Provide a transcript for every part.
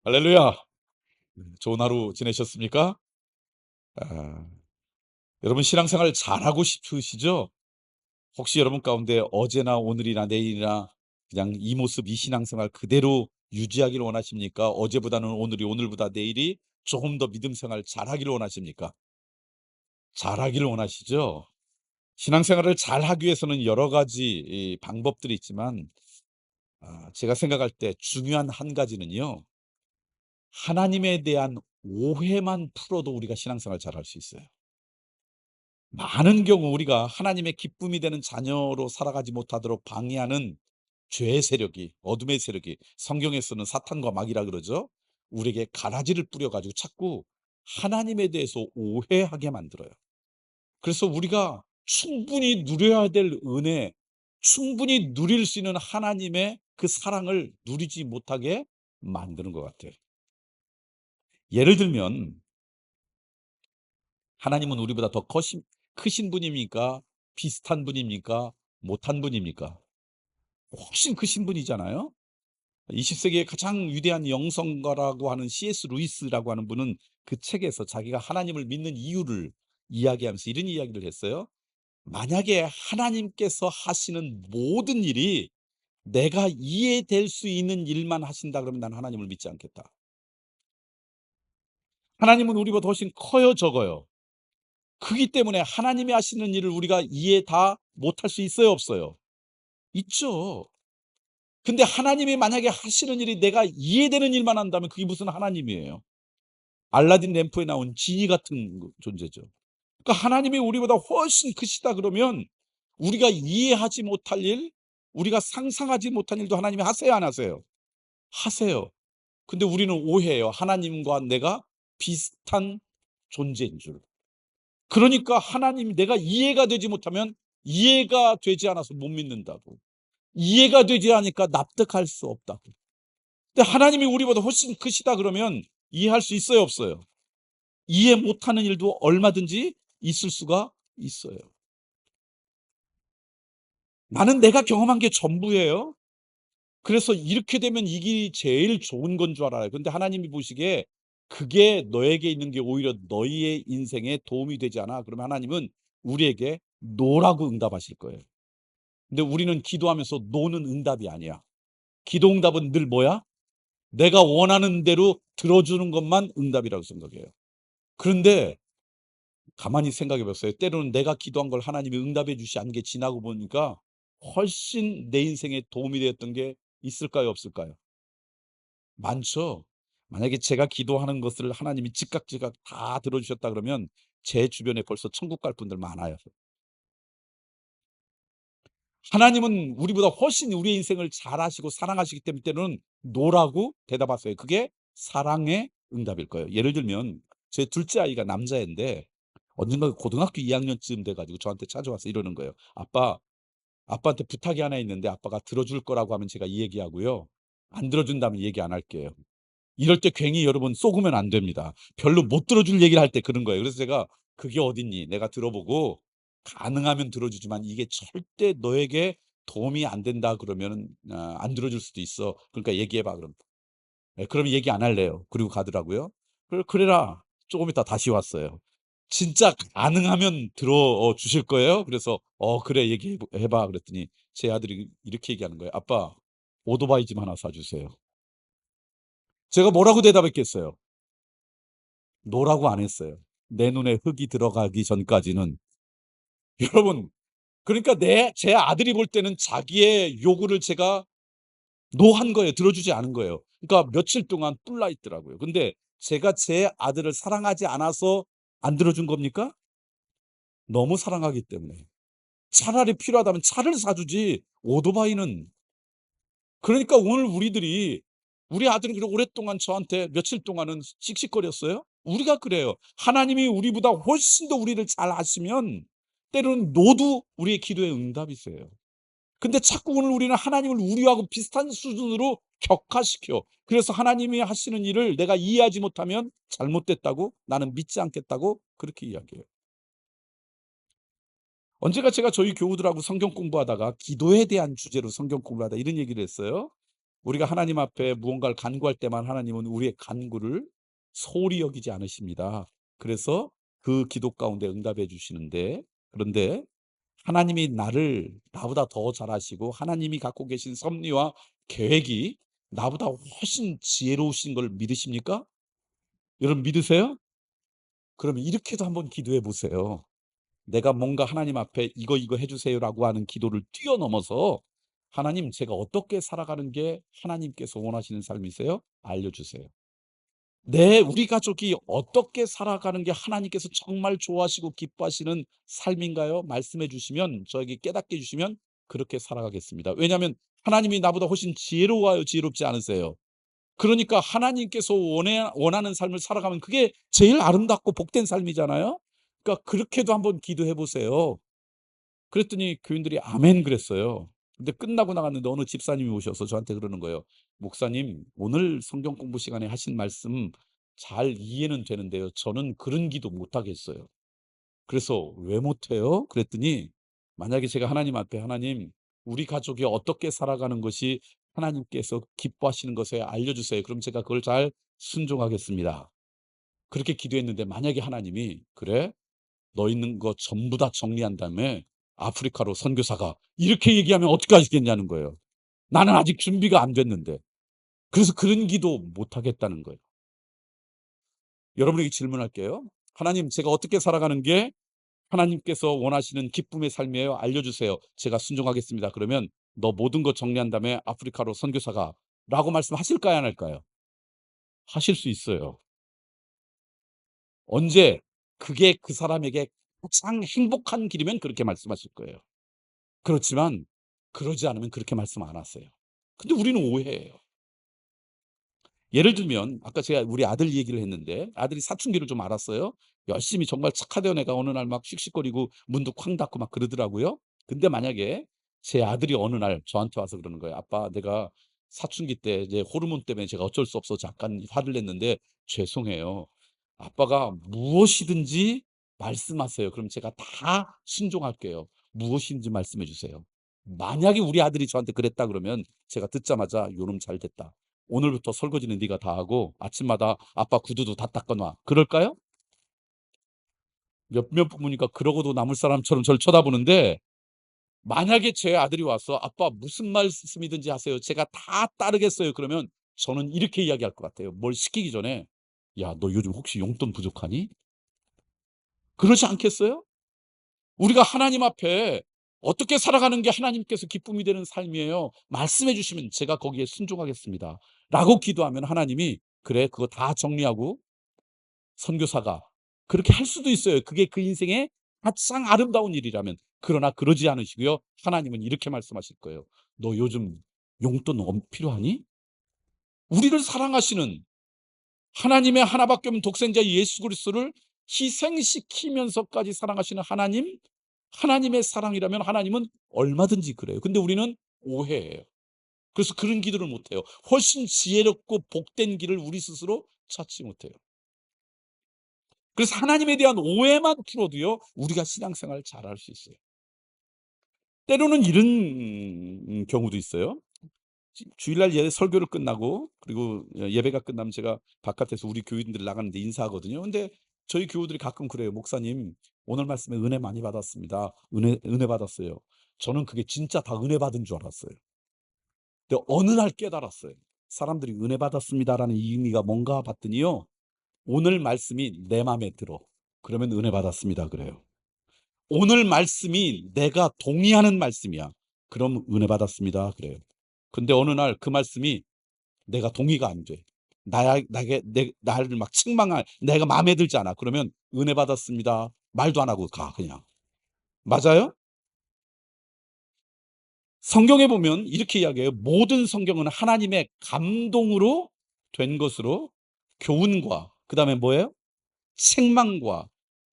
할렐루야. 좋은 하루 지내셨습니까? 아, 여러분 신앙생활 잘하고 싶으시죠? 혹시 여러분 가운데 어제나 오늘이나 내일이나 그냥 이 모습, 이 신앙생활 그대로 유지하기를 원하십니까? 어제보다는 오늘이, 오늘보다 내일이 조금 더 믿음 생활 잘하기를 원하십니까? 잘하기를 원하시죠? 신앙생활을 잘하기 위해서는 여러 가지 이 방법들이 있지만 제가 생각할 때 중요한 한 가지는요. 하나님에 대한 오해만 풀어도 우리가 신앙생활 잘할 수 있어요. 많은 경우 우리가 하나님의 기쁨이 되는 자녀로 살아가지 못하도록 방해하는 죄의 세력이, 어둠의 세력이, 성경에서는 사탄과 마귀라 그러죠. 우리에게 가라지를 뿌려 가지고 자꾸 하나님에 대해서 오해하게 만들어요. 그래서 우리가 충분히 누려야 될 은혜, 충분히 누릴 수 있는 하나님의 그 사랑을 누리지 못하게 만드는 것 같아요. 예를 들면 하나님은 우리보다 더 크신 분입니까? 비슷한 분입니까? 못한 분입니까? 훨씬 크신 분이잖아요. 20세기의 가장 위대한 영성가라고 하는 C.S. 루이스라고 하는 분은 그 책에서 자기가 하나님을 믿는 이유를 이야기하면서 이런 이야기를 했어요. 만약에 하나님께서 하시는 모든 일이 내가 이해될 수 있는 일만 하신다 그러면 난 하나님을 믿지 않겠다. 하나님은 우리보다 훨씬 커요, 적어요? 크기 때문에 하나님이 하시는 일을 우리가 이해 다 못할 수 있어요, 없어요? 있죠. 근데 하나님이 만약에 하시는 일이 내가 이해되는 일만 한다면 그게 무슨 하나님이에요. 알라딘 램프에 나온 지니 같은 존재죠. 그러니까 하나님이 우리보다 훨씬 크시다 그러면 우리가 이해하지 못할 일, 우리가 상상하지 못한 일도 하나님이 하세요, 안 하세요? 하세요. 근데 우리는 오해해요. 하나님과 내가 비슷한 존재인 줄. 그러니까 하나님 내가 이해가 되지 못하면 이해가 되지 않아서 못 믿는다고. 이해가 되지 않으니까 납득할 수 없다고. 근데 하나님이 우리보다 훨씬 크시다 그러면 이해할 수 있어요, 없어요? 이해 못하는 일도 얼마든지 있을 수가 있어요. 나는 내가 경험한 게 전부예요. 그래서 이렇게 되면 이 길이 제일 좋은 건 줄 알아요. 근데 하나님이 보시기에 그게 너에게 있는 게 오히려 너희의 인생에 도움이 되지 않아. 그러면 하나님은 우리에게 노라고 응답하실 거예요. 근데 우리는 기도하면서 노는 응답이 아니야. 기도 응답은 늘 뭐야? 내가 원하는 대로 들어주는 것만 응답이라고 생각해요. 그런데 가만히 생각해 봤어요. 때로는 내가 기도한 걸 하나님이 응답해 주시 않은 게 지나고 보니까 훨씬 내 인생에 도움이 되었던 게 있을까요, 없을까요? 많죠. 만약에 제가 기도하는 것을 하나님이 즉각 다 들어주셨다 그러면 제 주변에 벌써 천국 갈 분들 많아요. 하나님은 우리보다 훨씬 우리의 인생을 잘 아시고 사랑하시기 때문에 때로는 노라고 대답하세요. 그게 사랑의 응답일 거예요. 예를 들면 제 둘째 아이가 남자애인데 언젠가 고등학교 2학년쯤 돼 가지고 저한테 찾아와서 이러는 거예요. "아빠, 아빠한테 부탁이 하나 있는데 아빠가 들어줄 거라고 하면 제가 이 얘기하고요. 안 들어준다면 얘기 안 할게요." 이럴 때 괜히 여러분 속으면 안 됩니다. 별로 못 들어줄 얘기를 할 때 그런 거예요. 그래서 제가 "그게 어딨니? 내가 들어보고 가능하면 들어주지만 이게 절대 너에게 도움이 안 된다 그러면은 안 들어줄 수도 있어. 그러니까 얘기해 봐." 그럼. 예, 그러면 얘기 안 할래요. 그리고 가더라고요. "그래라." 조금 있다 다시 왔어요. "진짜 가능하면 주실 거예요?" 그래서 그래 얘기해 봐." 그랬더니 제 아들이 이렇게 얘기하는 거예요. "아빠, 오토바이 좀 하나 사 주세요." 제가 뭐라고 대답했겠어요? 노라고 안 했어요. 내 눈에 흙이 들어가기 전까지는. 여러분, 그러니까 제 아들이 볼 때는 자기의 요구를 제가 노한 거예요. 들어주지 않은 거예요. 그러니까 며칠 동안 뿔나 있더라고요. 근데 제가 제 아들을 사랑하지 않아서 안 들어준 겁니까? 너무 사랑하기 때문에. 차라리 필요하다면 차를 사주지 오토바이는. 그러니까 오늘 우리 아들은 그렇게 오랫동안 저한테 며칠 동안은 씩씩거렸어요. 우리가 그래요. 하나님이 우리보다 훨씬 더 우리를 잘 아시면 때로는 노도 우리의 기도의 응답이세요. 근데 자꾸 오늘 우리는 하나님을 우리하고 비슷한 수준으로 격화시켜. 그래서 하나님이 하시는 일을 내가 이해하지 못하면 잘못됐다고, 나는 믿지 않겠다고 그렇게 이야기해요. 언젠가 제가 저희 교우들하고 성경 공부하다가 기도에 대한 주제로 성경 공부하다 이런 얘기를 했어요. 우리가 하나님 앞에 무언가를 간구할 때만 하나님은 우리의 간구를 소홀히 여기지 않으십니다. 그래서 그 기도 가운데 응답해 주시는데, 그런데 하나님이 나보다 더 잘 아시고 하나님이 갖고 계신 섭리와 계획이 나보다 훨씬 지혜로우신 걸 믿으십니까? 여러분 믿으세요? 그러면 이렇게도 한번 기도해 보세요. 내가 뭔가 하나님 앞에 "이거 해 주세요."라고 하는 기도를 뛰어넘어서 "하나님, 제가 어떻게 살아가는 게 하나님께서 원하시는 삶이세요? 알려 주세요." 네, 우리 가족이 어떻게 살아가는 게 하나님께서 정말 좋아하시고 기뻐하시는 삶인가요? 말씀해 주시면, 저에게 깨닫게 해 주시면 그렇게 살아가겠습니다. 왜냐하면 하나님이 나보다 훨씬 지혜로워요, 지혜롭지 않으세요? 그러니까 하나님께서 원하는 삶을 살아가면 그게 제일 아름답고 복된 삶이잖아요. 그러니까 그렇게도 한번 기도해 보세요. 그랬더니 교인들이 아멘 그랬어요. 근데 끝나고 나갔는데 어느 집사님이 오셔서 저한테 그러는 거예요. "목사님, 오늘 성경 공부 시간에 하신 말씀 잘 이해는 되는데요. 저는 그런 기도 못 하겠어요." 그래서 "왜 못 해요?" 그랬더니, 만약에 제가 하나님 앞에 "하나님, 우리 가족이 어떻게 살아가는 것이 하나님께서 기뻐하시는 것에 알려 주세요." 그럼 제가 그걸 잘 순종하겠습니다. 그렇게 기도했는데, 만약에 하나님이 "그래? 너 있는 거 전부 다 정리한 다음에 아프리카로 선교사 가." 이렇게 얘기하면 어떻게 하시겠냐는 거예요. 나는 아직 준비가 안 됐는데. 그래서 그런 기도 못 하겠다는 거예요. 여러분에게 질문할게요. "하나님, 제가 어떻게 살아가는 게 하나님께서 원하시는 기쁨의 삶이에요? 알려주세요." 제가 순종하겠습니다. 그러면 "너 모든 거 정리한 다음에 아프리카로 선교사 가." 라고 말씀하실까요, 안 할까요? 하실 수 있어요. 언제? 그게 그 사람에게 가장 행복한 길이면 그렇게 말씀하실 거예요. 그렇지만 그러지 않으면 그렇게 말씀 안 하세요. 근데 우리는 오해해요. 예를 들면 아까 제가 우리 아들 얘기를 했는데, 아들이 사춘기를 좀 알았어요. 열심히 정말 착하던 애가 어느 날 막 씩씩거리고 문도 쾅 닫고 막 그러더라고요. 근데 만약에 제 아들이 어느 날 저한테 와서 그러는 거예요. "아빠, 내가 사춘기 때 이제 호르몬 때문에 제가 어쩔 수 없어서 잠깐 화를 냈는데 죄송해요. 아빠가 무엇이든지 말씀하세요. 그럼 제가 다 순종할게요. 무엇인지 말씀해 주세요." 만약에 우리 아들이 저한테 그랬다 그러면 제가 듣자마자 "요놈 잘 됐다. 오늘부터 설거지는 네가 다 하고 아침마다 아빠 구두도 다 닦아 놔." 그럴까요? 몇몇 부모니까 그러고도 남을 사람처럼 저를 쳐다보는데, 만약에 제 아들이 와서 "아빠, 무슨 말씀이든지 하세요. 제가 다 따르겠어요." 그러면 저는 이렇게 이야기할 것 같아요. 뭘 시키기 전에 "야, 너 요즘 혹시 용돈 부족하니?" 그러지 않겠어요? 우리가 하나님 앞에 어떻게 살아가는 게 하나님께서 기쁨이 되는 삶이에요? 말씀해 주시면 제가 거기에 순종하겠습니다. 라고 기도하면 하나님이 "그래, 그거 다 정리하고 선교사가." 그렇게 할 수도 있어요. 그게 그 인생의 가장 아름다운 일이라면. 그러나 그러지 않으시고요. 하나님은 이렇게 말씀하실 거예요. "너 요즘 용돈 필요하니?" 우리를 사랑하시는 하나님의 하나밖에 없는 독생자 예수 그리스도를 희생시키면서까지 사랑하시는 하나님, 하나님의 사랑이라면 하나님은 얼마든지 그래요. 근데 우리는 오해해요. 그래서 그런 기도를 못 해요. 훨씬 지혜롭고 복된 길을 우리 스스로 찾지 못해요. 그래서 하나님에 대한 오해만 풀어도요, 우리가 신앙생활을 잘할 수 있어요. 때로는 이런 경우도 있어요. 주일날 설교를 끝나고, 그리고 예배가 끝나면 제가 바깥에서 우리 교인들 나가는데 인사하거든요. 근데 저희 교우들이 가끔 그래요. "목사님, 오늘 말씀에 은혜 많이 받았습니다. 은혜 받았어요." 저는 그게 진짜 다 은혜 받은 줄 알았어요. 근데 어느 날 깨달았어요. 사람들이 "은혜 받았습니다."라는 의미가 뭔가 봤더니요, 오늘 말씀이 내 맘에 들어. 그러면 "은혜 받았습니다." 그래요. 오늘 말씀이 내가 동의하는 말씀이야. 그럼 "은혜 받았습니다." 그래요. 근데 어느 날 그 말씀이 내가 동의가 안 돼. 나를 막 내가 마음에 들지 않아. 그러면 "은혜 받았습니다." 말도 안 하고 가 그냥. 맞아요? 성경에 보면 이렇게 이야기해요. 모든 성경은 하나님의 감동으로 된 것으로 교훈과, 그다음에 뭐예요? 책망과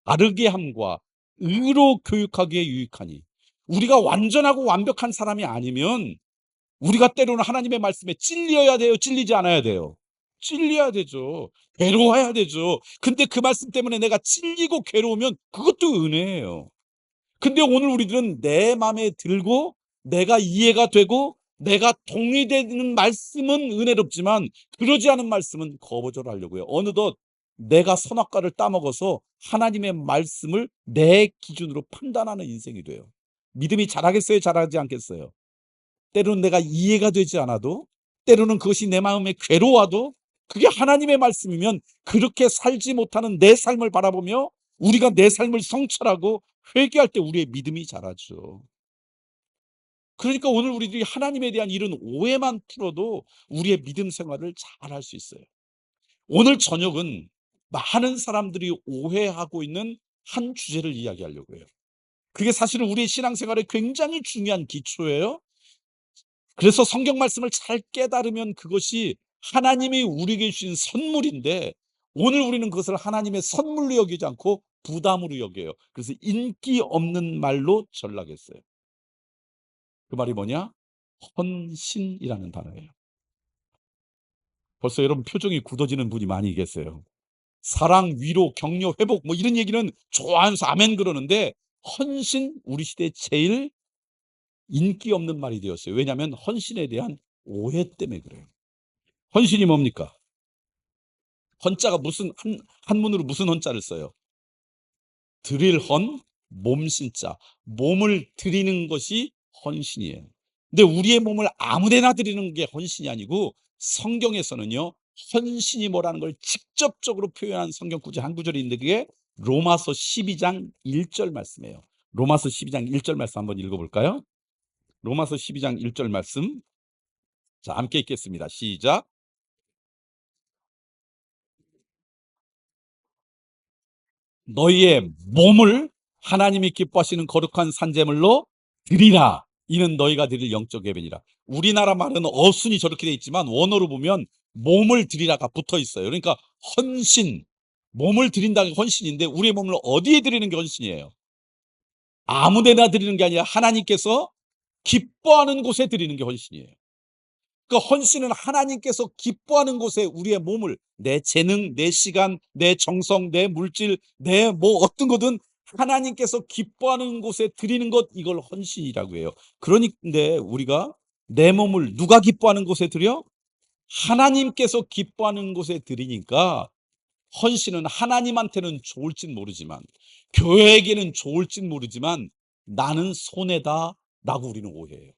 바르게 함과 의로 교육하기에 유익하니. 우리가 완전하고 완벽한 사람이 아니면 우리가 때로는 하나님의 말씀에 찔려야 돼요? 찔리지 않아야 돼요? 찔려야 되죠. 괴로워야 되죠. 근데 그 말씀 때문에 내가 찔리고 괴로우면 그것도 은혜예요. 근데 오늘 우리들은 내 맘에 들고 내가 이해가 되고 내가 동의되는 말씀은 은혜롭지만 그러지 않은 말씀은 거절하려고요. 어느덧 내가 선악과를 따먹어서 하나님의 말씀을 내 기준으로 판단하는 인생이 돼요. 믿음이 자라겠어요? 자라지 않겠어요? 때로는 내가 이해가 되지 않아도, 때로는 그것이 내 마음에 괴로워도, 그게 하나님의 말씀이면 그렇게 살지 못하는 내 삶을 바라보며 우리가 내 삶을 성찰하고 회개할 때 우리의 믿음이 자라죠. 그러니까 오늘 우리들이 하나님에 대한 이런 오해만 풀어도 우리의 믿음 생활을 잘할 수 있어요. 오늘 저녁은 많은 사람들이 오해하고 있는 한 주제를 이야기하려고 해요. 그게 사실은 우리의 신앙생활에 굉장히 중요한 기초예요. 그래서 성경 말씀을 잘 깨달으면 그것이 하나님이 우리에게 주신 선물인데, 오늘 우리는 그것을 하나님의 선물로 여기지 않고 부담으로 여겨요. 그래서 인기 없는 말로 전락했어요. 그 말이 뭐냐? 헌신이라는 단어예요. 벌써 여러분 표정이 굳어지는 분이 많이 계세요. 사랑, 위로, 격려, 회복 뭐 이런 얘기는 좋아하면서 아멘 그러는데, 헌신 우리 시대에 제일 인기 없는 말이 되었어요. 왜냐하면 헌신에 대한 오해 때문에 그래요. 헌신이 뭡니까? 헌자가 무슨 한문으로 무슨 헌자를 써요? 드릴 헌, 몸신자. 몸을 드리는 것이 헌신이에요. 근데 우리의 몸을 아무데나 드리는 게 헌신이 아니고, 성경에서는요, 헌신이 뭐라는 걸 직접적으로 표현한 성경 구절 한 구절이 있는데, 그게 로마서 12장 1절 말씀이에요. 로마서 12장 1절 말씀 한번 읽어볼까요? 로마서 12장 1절 말씀. 자, 함께 읽겠습니다. 시작. 너희의 몸을 하나님이 기뻐하시는 거룩한 산제물로 드리라. 이는 너희가 드릴 영적 예배니라. 우리나라 말은 어순이 저렇게 돼 있지만 원어로 보면 몸을 드리라가 붙어 있어요. 그러니까 헌신, 몸을 드린다는 게 헌신인데, 우리의 몸을 어디에 드리는 게 헌신이에요? 아무데나 드리는 게 아니라 하나님께서 기뻐하는 곳에 드리는 게 헌신이에요. 그 헌신은 하나님께서 기뻐하는 곳에 우리의 몸을, 내 재능, 내 시간, 내 정성, 내 물질, 내 뭐 어떤 거든 하나님께서 기뻐하는 곳에 드리는 것, 이걸 헌신이라고 해요. 그런데 우리가 내 몸을 누가 기뻐하는 곳에 드려? 하나님께서 기뻐하는 곳에 드리니까, 헌신은 하나님한테는 좋을진 모르지만, 교회에게는 좋을진 모르지만 나는 손해다 라고 우리는 오해해요.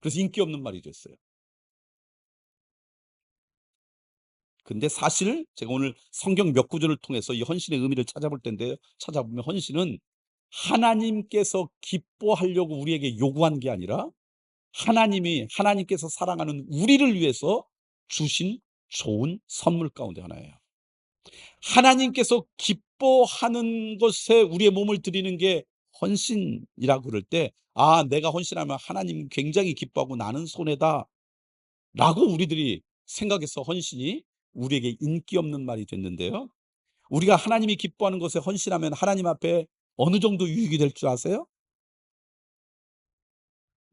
그래서 인기 없는 말이 됐어요. 근데 사실 제가 오늘 성경 몇 구절을 통해서 이 헌신의 의미를 찾아볼 텐데요. 찾아보면 헌신은 하나님께서 기뻐하려고 우리에게 요구한 게 아니라, 하나님께서 사랑하는 우리를 위해서 주신 좋은 선물 가운데 하나예요. 하나님께서 기뻐하는 것에 우리의 몸을 드리는 게 헌신이라고 그럴 때, 아, 내가 헌신하면 하나님 굉장히 기뻐하고 나는 손해다 라고 우리들이 생각해서 헌신이 우리에게 인기 없는 말이 됐는데요. 우리가 하나님이 기뻐하는 것에 헌신하면 하나님 앞에 어느 정도 유익이 될 줄 아세요?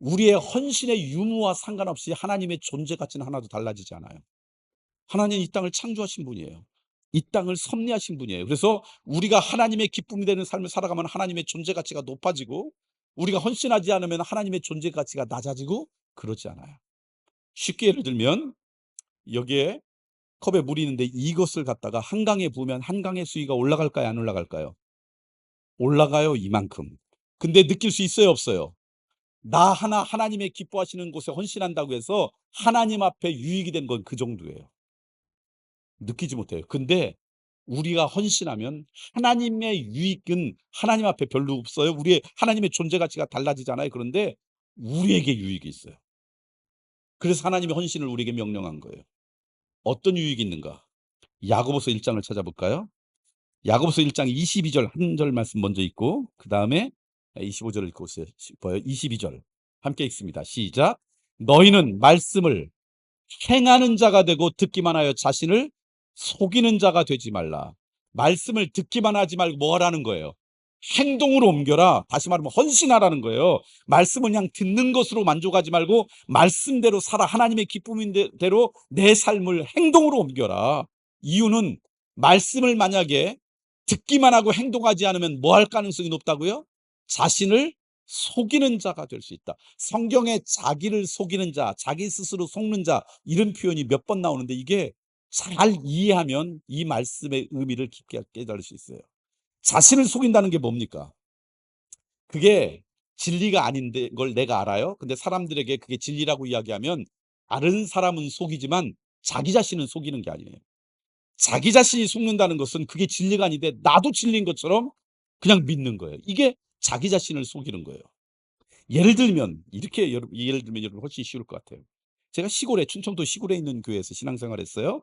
우리의 헌신의 유무와 상관없이 하나님의 존재 가치는 하나도 달라지지 않아요. 하나님은 이 땅을 창조하신 분이에요. 이 땅을 섭리하신 분이에요. 그래서 우리가 하나님의 기쁨이 되는 삶을 살아가면 하나님의 존재 가치가 높아지고, 우리가 헌신하지 않으면 하나님의 존재 가치가 낮아지고 그러지 않아요. 쉽게 예를 들면, 여기에 컵에 물이 있는데 이것을 갖다가 한강에 부으면 한강의 수위가 올라갈까요, 안 올라갈까요? 올라가요, 이만큼. 근데 느낄 수 있어요, 없어요? 나 하나 하나님의 기뻐하시는 곳에 헌신한다고 해서 하나님 앞에 유익이 된 건 그 정도예요. 느끼지 못해요. 근데 우리가 헌신하면 하나님의 유익은 하나님 앞에 별로 없어요. 우리의 하나님의 존재 가치가 달라지잖아요. 그런데 우리에게 유익이 있어요. 그래서 하나님의 헌신을 우리에게 명령한 거예요. 어떤 유익이 있는가? 야고보서 1장을 찾아볼까요? 야고보서 1장 22절 한 절 말씀 먼저 읽고 그다음에 25절을 읽고 싶어요. 22절 함께 읽습니다. 시작. 너희는 말씀을 행하는 자가 되고 듣기만 하여 자신을 속이는 자가 되지 말라. 말씀을 듣기만 하지 말고 뭐 하라는 거예요? 행동으로 옮겨라. 다시 말하면 헌신하라는 거예요. 말씀을 그냥 듣는 것으로 만족하지 말고 말씀대로 살아. 하나님의 기쁨인대로 내 삶을 행동으로 옮겨라. 이유는 말씀을 만약에 듣기만 하고 행동하지 않으면 뭐 할 가능성이 높다고요? 자신을 속이는 자가 될 수 있다. 성경에 자기를 속이는 자, 자기 스스로 속는 자 이런 표현이 몇 번 나오는데 이게 잘 이해하면 이 말씀의 의미를 깊게 깨달을 수 있어요. 자신을 속인다는 게 뭡니까? 그게 진리가 아닌데 걸 내가 알아요. 근데 사람들에게 그게 진리라고 이야기하면 다른 사람은 속이지만 자기 자신은 속이는 게 아니에요. 자기 자신이 속는다는 것은 그게 진리가 아닌데 나도 진리인 것처럼 그냥 믿는 거예요. 이게 자기 자신을 속이는 거예요. 예를 들면 이렇게 예를 들면 여러분 훨씬 쉬울 것 같아요. 제가 시골에 충청도 시골에 있는 교회에서 신앙생활했어요.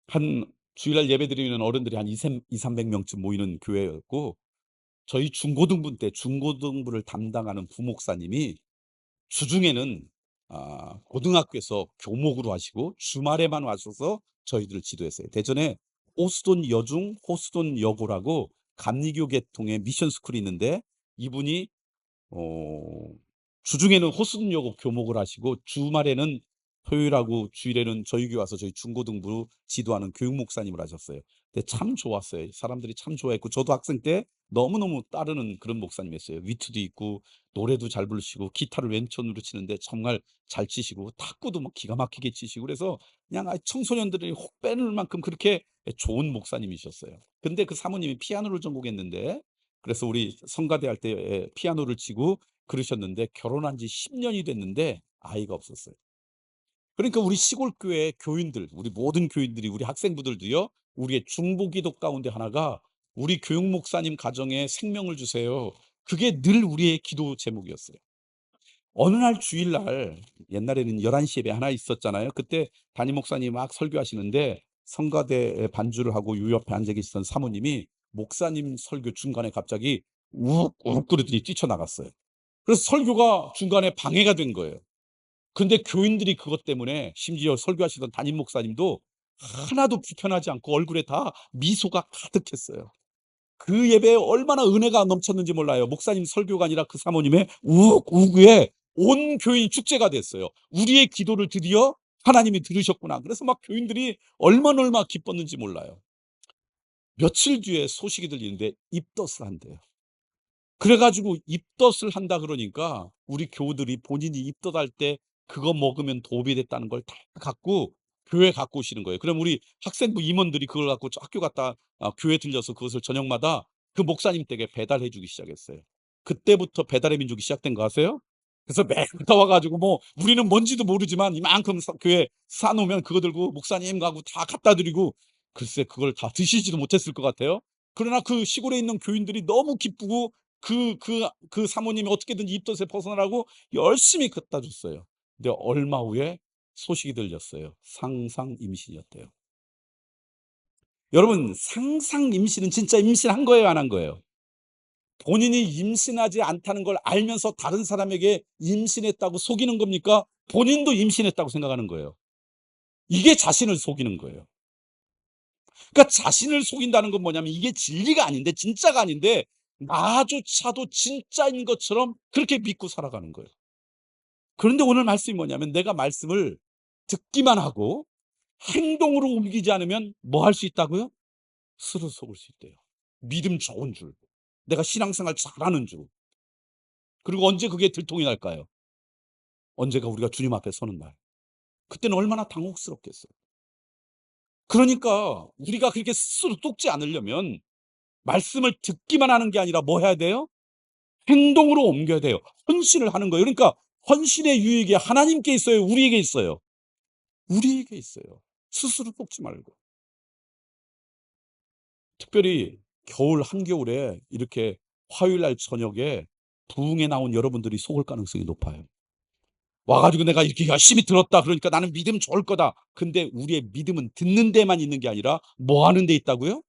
한 주일날 예배드리는 어른들이 한 200-300 명쯤 모이는 교회였고 저희 중고등부 때 중고등부를 담당하는 부목사님이 주중에는 고등학교에서 교목으로 하시고 주말에만 와셔서 저희들을 지도했어요. 대전에 호수돈 여중, 호수돈 여고라고 감리교 계통의 미션 스쿨이 있는데 이분이 어 주중에는 호수동여고 교목을 하시고 주말에는 토요일하고 주일에는 저희 교회 와서 저희 중고등부 지도하는 교육 목사님을 하셨어요. 근데 참 좋았어요. 사람들이 참 좋아했고 저도 학생 때 너무너무 따르는 그런 목사님이었어요. 위트도 있고 노래도 잘 부르시고 기타를 왼손으로 치는데 정말 잘 치시고 탁구도 막 기가 막히게 치시고 그래서 그냥 청소년들이 혹 빼놓을 만큼 그렇게 좋은 목사님이셨어요. 근데 그 사모님이 피아노를 전공했는데 그래서 우리 성가대 할 때 피아노를 치고 그러셨는데 결혼한 지 10 년이 됐는데 아이가 없었어요. 그러니까 우리 시골 교회 교인들, 우리 모든 교인들이 우리 학생부들도요. 우리의 중보기도 가운데 하나가 "우리 교육 목사님 가정에 생명을 주세요." 그게 늘 우리의 기도 제목이었어요. 어느 날 주일날 옛날에는 11 시 예배 하나 있었잖아요. 그때 담임 목사님이 막 설교하시는데 성가대에 반주를 하고 요 옆에 앉아 계시던 사모님이 목사님 설교 중간에 갑자기 우욱 그러더니 뛰쳐나갔어요. 그래서 설교가 중간에 방해가 된 거예요. 근데 교인들이 그것 때문에 심지어 설교하시던 담임 목사님도 하나도 불편하지 않고 얼굴에 다 미소가 가득했어요. 그 예배에 얼마나 은혜가 넘쳤는지 몰라요. 목사님 설교가 아니라 그 사모님의 우에 온 교인이 축제가 됐어요. 우리의 기도를 드디어 하나님이 들으셨구나. 그래서 막 교인들이 얼마나 기뻤는지 몰라요. 며칠 뒤에 소식이 들리는데 입덧을 한대요. 그래 가지고 입덧을 한다 그러니까 우리 교우들이 본인이 입덧할 때 그거 먹으면 도움이 됐다는 걸 다 갖고 교회에 갖고 오시는 거예요. 그럼 우리 학생부 임원들이 그걸 갖고 저 학교 갔다 교회 들려서 그것을 저녁마다 그 목사님 댁에 배달해 주기 시작했어요. 그때부터 배달의 민족이 시작된 거 아세요? 그래서 매일 와 가지고 뭐 우리는 뭔지도 모르지만 이만큼 교회에 사 놓으면 그거 들고 목사님 하고 다 갖다 드리고 글쎄 그걸 다 드시지도 못했을 것 같아요. 그러나 그 시골에 있는 교인들이 너무 기쁘고 그 사모님이 어떻게든지 입덧에 벗어나라고 열심히 갖다 줬어요. 근데 얼마 후에 소식이 들렸어요. 상상 임신이었대요. 여러분 상상 임신은 진짜 임신한 거예요, 안 한 거예요? 본인이 임신하지 않다는 걸 알면서 다른 사람에게 임신했다고 속이는 겁니까? 본인도 임신했다고 생각하는 거예요. 이게 자신을 속이는 거예요. 그러니까 자신을 속인다는 건 뭐냐면 이게 진리가 아닌데 진짜가 아닌데 나조차도 진짜인 것처럼 그렇게 믿고 살아가는 거예요. 그런데 오늘 말씀이 뭐냐면 내가 말씀을 듣기만 하고 행동으로 옮기지 않으면 뭐 할 수 있다고요? 스스로 속을 수 있대요. 믿음 좋은 줄. 내가 신앙생활 잘하는 줄. 그리고 언제 그게 들통이 날까요? 언제가 우리가 주님 앞에 서는 날. 그때는 얼마나 당혹스럽겠어요. 그러니까 우리가 그렇게 스스로 속지 않으려면 말씀을 듣기만 하는 게 아니라 뭐 해야 돼요? 행동으로 옮겨야 돼요. 헌신을 하는 거예요. 그러니까 헌신의 유익이 하나님께 있어요? 우리에게 있어요? 우리에게 있어요. 스스로 속지 말고. 특별히 겨울 한겨울에 이렇게 화요일 날 저녁에 부흥에 나온 여러분들이 속을 가능성이 높아요. 와 가지고 내가 이렇게 열심히 들었다 그러니까 나는 믿음 좋을 거다. 근데 우리의 믿음은 듣는 데만 있는 게 아니라 뭐 하는 데 있다고요?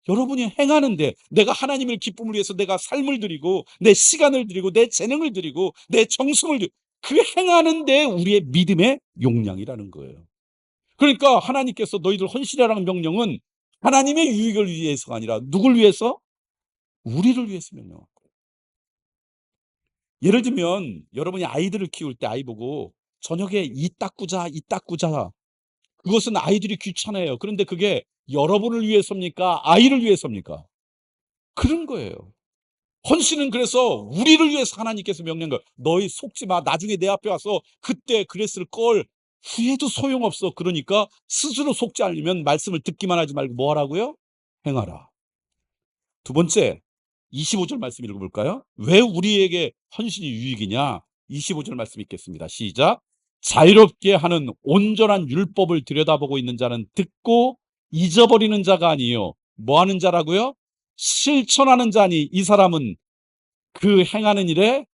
여러분이 행하는 데 내가 하나님을 기쁨을 위해서 내가 삶을 드리고 내 시간을 드리고 내 재능을 드리고 내 정성을 그 행하는 데 우리의 믿음의 용량이라는 거예요. 그러니까 하나님께서 너희들 헌신하라는 명령은 하나님의 유익을 위해서가 아니라 누굴 위해서? 우리를 위해서 명령한 거예요. 예를 들면 여러분이 아이들을 키울 때 아이 보고 저녁에 이 닦구자, 이 닦구자. 그것은 아이들이 귀찮아해요. 그런데 그게 여러분을 위해서입니까? 아이를 위해서입니까? 그런 거예요. 헌신은 그래서 우리를 위해서 하나님께서 명령한 거예요. 너희 속지 마. 나중에 내 앞에 와서 그때 그랬을 걸 후회도 소용없어. 그러니까 스스로 속지 않으면 말씀을 듣기만 하지 말고 뭐 하라고요? 행하라. 두 번째, 25절 말씀 읽어볼까요? 왜 우리에게 헌신이 유익이냐? 25절 말씀 읽겠습니다. 시작. 자유롭게 하는 온전한 율법을 들여다보고 있는 자는 듣고 잊어버리는 자가 아니요. 뭐 하는 자라고요? 실천하는 자니 이 사람은 그 행하는 일에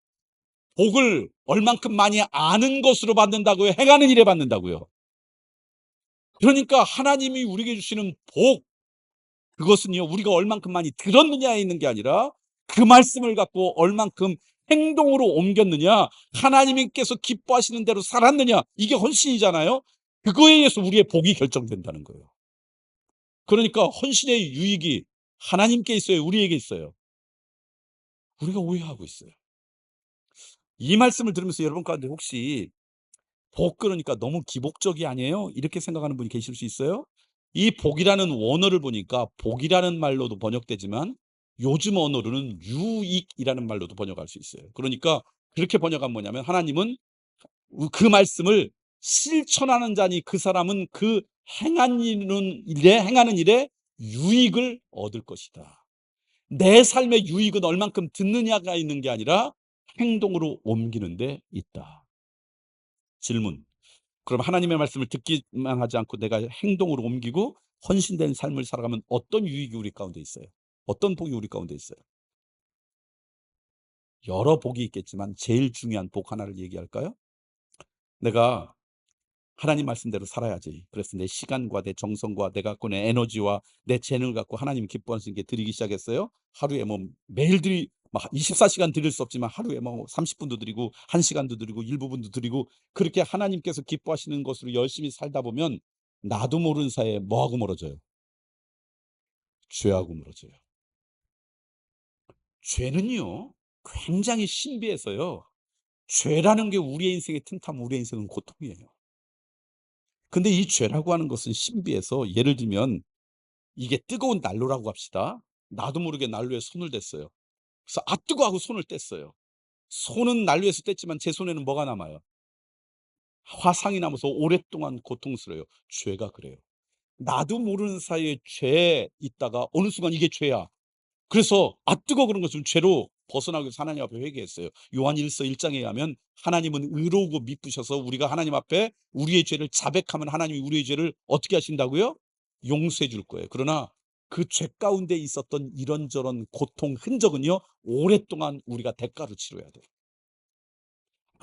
복을 얼만큼 많이 아는 것으로 받는다고요? 행하는 일에 받는다고요? 그러니까 하나님이 우리에게 주시는 복, 그것은요, 우리가 얼만큼 많이 들었느냐에 있는 게 아니라 그 말씀을 갖고 얼만큼 행동으로 옮겼느냐, 하나님께서 기뻐하시는 대로 살았느냐, 이게 헌신이잖아요. 그거에 의해서 우리의 복이 결정된다는 거예요. 그러니까 헌신의 유익이 하나님께 있어요, 우리에게 있어요. 우리가 오해하고 있어요. 이 말씀을 들으면서 여러분 가운데 혹시 복 그러니까 너무 기복적이 아니에요? 이렇게 생각하는 분이 계실 수 있어요? 이 복이라는 원어를 보니까 복이라는 말로도 번역되지만 요즘 언어로는 유익이라는 말로도 번역할 수 있어요. 그러니까 그렇게 번역하면 뭐냐면 하나님은 그 말씀을 실천하는 자니 그 사람은 그 행하는 일에 유익을 얻을 것이다. 내 삶의 유익은 얼만큼 듣느냐가 있는 게 아니라 행동으로 옮기는 데 있다. 질문. 그럼 하나님의 말씀을 듣기만 하지 않고 내가 행동으로 옮기고 헌신된 삶을 살아가면 어떤 유익이 우리 가운데 있어요? 어떤 복이 우리 가운데 있어요? 여러 복이 있겠지만 제일 중요한 복 하나를 얘기할까요? 내가 하나님 말씀대로 살아야지. 그래서 내 시간과 내 정성과 내가 갖고 있는 에너지와 내 재능을 갖고 하나님 기뻐하시는 게 드리기 시작했어요. 하루에 뭐 매일 막 24시간 드릴 수 없지만 하루에 뭐 30분도 드리고 1시간도 드리고 1부분도 드리고 그렇게 하나님께서 기뻐하시는 것으로 열심히 살다 보면 나도 모르는 사이에 뭐하고 멀어져요? 죄하고 멀어져요. 죄는요, 굉장히 신비해서요. 죄라는 게 우리의 인생의 틈타면 우리의 인생은 고통이에요. 근데 이 죄라고 하는 것은 신비해서 예를 들면 이게 뜨거운 난로라고 합시다. 나도 모르게 난로에 손을 댔어요. 그래서 '아 뜨거워.' 하고 손을 뗐어요. 손은 난로에서 뗐지만 제 손에는 뭐가 남아요? 화상이 남아서 오랫동안 고통스러워요. 죄가 그래요. 나도 모르는 사이에 죄에 있다가 어느 순간 이게 죄야. 그래서 '아 뜨거워.' 그런 것을 죄로 벗어나기 위해서 하나님 앞에 회개했어요. 요한 1서 1장에 의하면 하나님은 의로우고 미쁘셔서 우리가 하나님 앞에 우리의 죄를 자백하면 하나님이 우리의 죄를 어떻게 하신다고요? 용서해 줄 거예요. 그러나 그 죄 가운데 있었던 이런저런 고통 흔적은요, 오랫동안 우리가 대가를 치러야 돼요.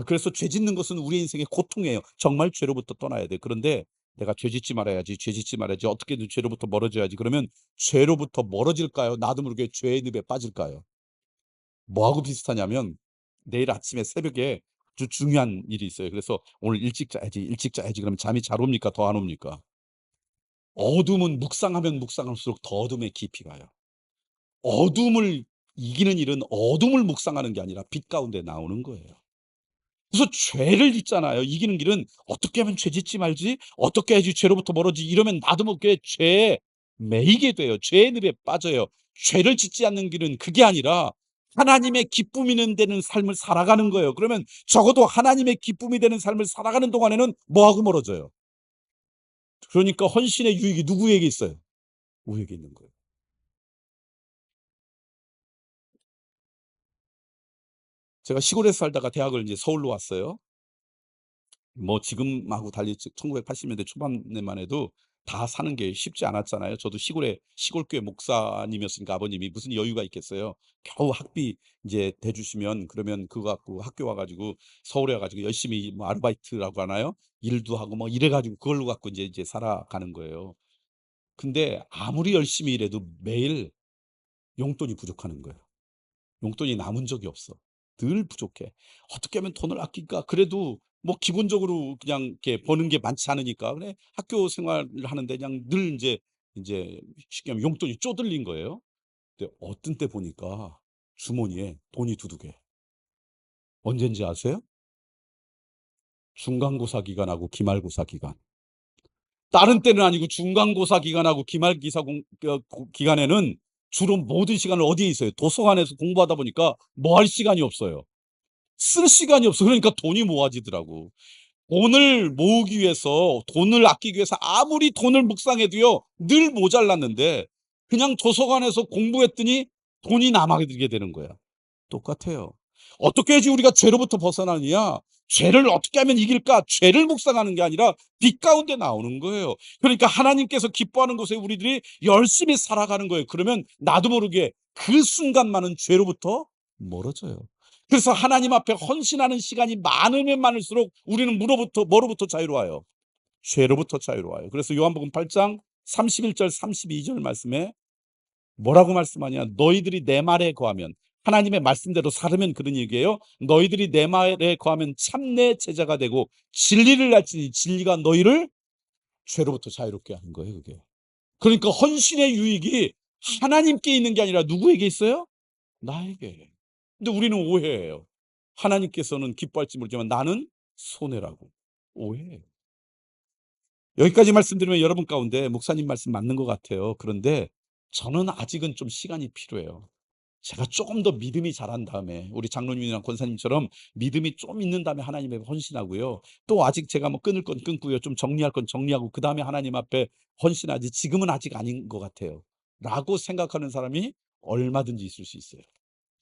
그래서 죄 짓는 것은 우리의 인생의 고통이에요. 정말 죄로부터 떠나야 돼요. 그런데 내가 죄 짓지 말아야지, 죄 짓지 말아야지, 어떻게든 죄로부터 멀어져야지. 그러면 죄로부터 멀어질까요? 나도 모르게 죄의 늪에 빠질까요? 뭐하고 비슷하냐면 내일 아침에 새벽에 아주 중요한 일이 있어요. 그래서 '오늘 일찍 자야지, 일찍 자야지.' 그러면 잠이 잘 옵니까? 더 안 옵니까? 어둠은 묵상하면 묵상할수록 더 어둠에 깊이 가요. 어둠을 이기는 일은 어둠을 묵상하는 게 아니라 빛 가운데 나오는 거예요. 그래서 죄를 짓잖아요. 이기는 길은 '어떻게 하면 죄 짓지 말지? 어떻게 해야지 죄로부터 멀어지지?' 이러면 나도 모르게 죄에 매이게 돼요. 죄의 늪에 빠져요. 죄를 짓지 않는 길은 그게 아니라 하나님의 기쁨이 되는 삶을 살아가는 거예요. 그러면 적어도 하나님의 기쁨이 되는 삶을 살아가는 동안에는 뭐하고 멀어져요? 그러니까 헌신의 유익이 누구에게 있어요? 우리에게 있는 거예요. 제가 시골에서 살다가 대학을 이제 서울로 왔어요. 뭐 지금하고 달리 1980년대 초반에만 해도 다 사는 게 쉽지 않았잖아요. 저도 시골교회 목사님이었으니까 아버님이 무슨 여유가 있겠어요. 겨우 학비 이제 대주시면 그러면 그거 갖고 학교 와 가지고 서울에 와 가지고 열심히 뭐 아르바이트라고 하나요? 일도 하고 뭐 이래 가지고 그걸로 갖고 이제 살아가는 거예요. 근데 아무리 열심히 일해도 매일 용돈이 부족하는 거예요. 용돈이 남은 적이 없어. 늘 부족해. 어떻게 하면 돈을 아낄까? 그래도 뭐 기본적으로 그냥 이렇게 버는 게 많지 않으니까 그래 학교 생활을 하는데 그냥 늘 인제 쉽게 하면 용돈이 쪼들린 거예요. 근데 어떤 때 보니까 주머니에 돈이 두둑해. 언젠지 아세요? 중간고사 기간하고 기말고사 기간. 다른 때는 아니고 중간고사 기간하고 기말기사 공 어 고 기간에는 주로 모든 시간을 어디에 있어요? 도서관에서 공부하다 보니까 뭐 할 시간이 없어요. 쓸 시간이 없어. 그러니까 돈이 모아지더라고. 돈을 모으기 위해서, 돈을 아끼기 위해서 아무리 돈을 묵상해도요, 늘 모자랐는데 그냥 도서관에서 공부했더니 돈이 남아들게 되는 거야. 똑같아요. 어떻게 해야지 우리가 죄로부터 벗어나느냐? 죄를 어떻게 하면 이길까? 죄를 묵상하는 게 아니라 빛 가운데 나오는 거예요. 그러니까 하나님께서 기뻐하는 곳에 우리들이 열심히 살아가는 거예요. 그러면 나도 모르게 그 순간만은 죄로부터 멀어져요. 그래서 하나님 앞에 헌신하는 시간이 많으면 많을수록 우리는 뭐로부터 자유로워요? 죄로부터 자유로워요. 그래서 요한복음 8장 31절 32절 말씀에 뭐라고 말씀하냐? 너희들이 내 말에 거하면, 하나님의 말씀대로 살으면, 그런 얘기예요. 너희들이 내 말에 거하면 참내 제자가 되고 진리를 알지니 진리가 너희를 죄로부터 자유롭게 하는 거예요, 그게. 그러니까 헌신의 유익이 하나님께 있는 게 아니라 누구에게 있어요? 나에게. 근데 우리는 오해해요. 하나님께서는 기뻐할지 모르지만 나는 손해라고. 오해해요. 여기까지 말씀드리면 여러분 가운데 목사님 말씀 맞는 것 같아요. 그런데 저는 아직은 좀 시간이 필요해요. 제가 조금 더 믿음이 자란 다음에, 우리 장로님이나 권사님처럼 믿음이 좀 있는 다음에 하나님 앞에 헌신하고요. 또 아직 제가 뭐 끊을 건 끊고요. 좀 정리할 건 정리하고 그다음에 하나님 앞에 헌신하지, 지금은 아직 아닌 것 같아요. 라고 생각하는 사람이 얼마든지 있을 수 있어요.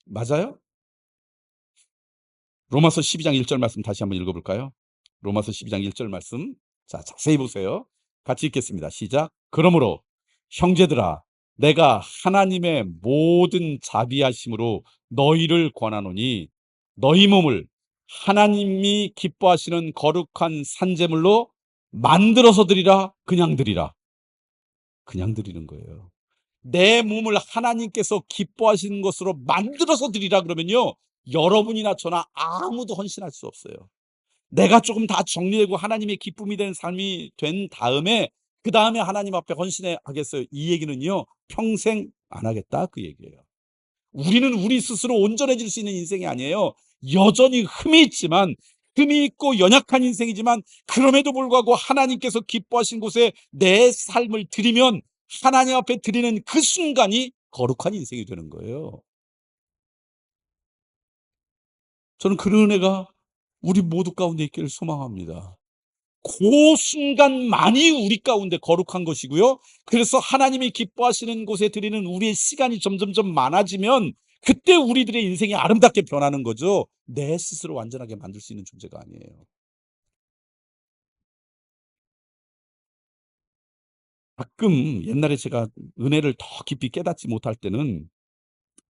맞아요? 로마서 12장 1절 말씀 다시 한번 읽어볼까요? 로마서 12장 1절 말씀. 자, 자세히 보세요. 같이 읽겠습니다. 시작. 그러므로 형제들아, 내가 하나님의 모든 자비하심으로 너희를 권하노니 너희 몸을 하나님이 기뻐하시는 거룩한 산제물로 만들어서 드리라. 그냥 드리라. 그냥 드리는 거예요. 내 몸을 하나님께서 기뻐하시는 것으로 만들어서 드리라 그러면요, 여러분이나 저나 아무도 헌신할 수 없어요. 내가 조금 다 정리되고 하나님의 기쁨이 된 삶이 된 다음에 그 다음에 하나님 앞에 헌신해 하겠어요. 이 얘기는요, 평생 안 하겠다 그 얘기예요. 우리는 우리 스스로 온전해질 수 있는 인생이 아니에요. 여전히 흠이 있지만, 흠이 있고 연약한 인생이지만, 그럼에도 불구하고 하나님께서 기뻐하신 곳에 내 삶을 드리면 하나님 앞에 드리는 그 순간이 거룩한 인생이 되는 거예요. 저는 그런 은혜가 우리 모두 가운데 있기를 소망합니다. 그 순간만이 우리 가운데 거룩한 것이고요. 그래서 하나님이 기뻐하시는 곳에 드리는 우리의 시간이 점점점 많아지면 그때 우리들의 인생이 아름답게 변하는 거죠. 내 스스로 완전하게 만들 수 있는 존재가 아니에요. 가끔 옛날에 제가 은혜를 더 깊이 깨닫지 못할 때는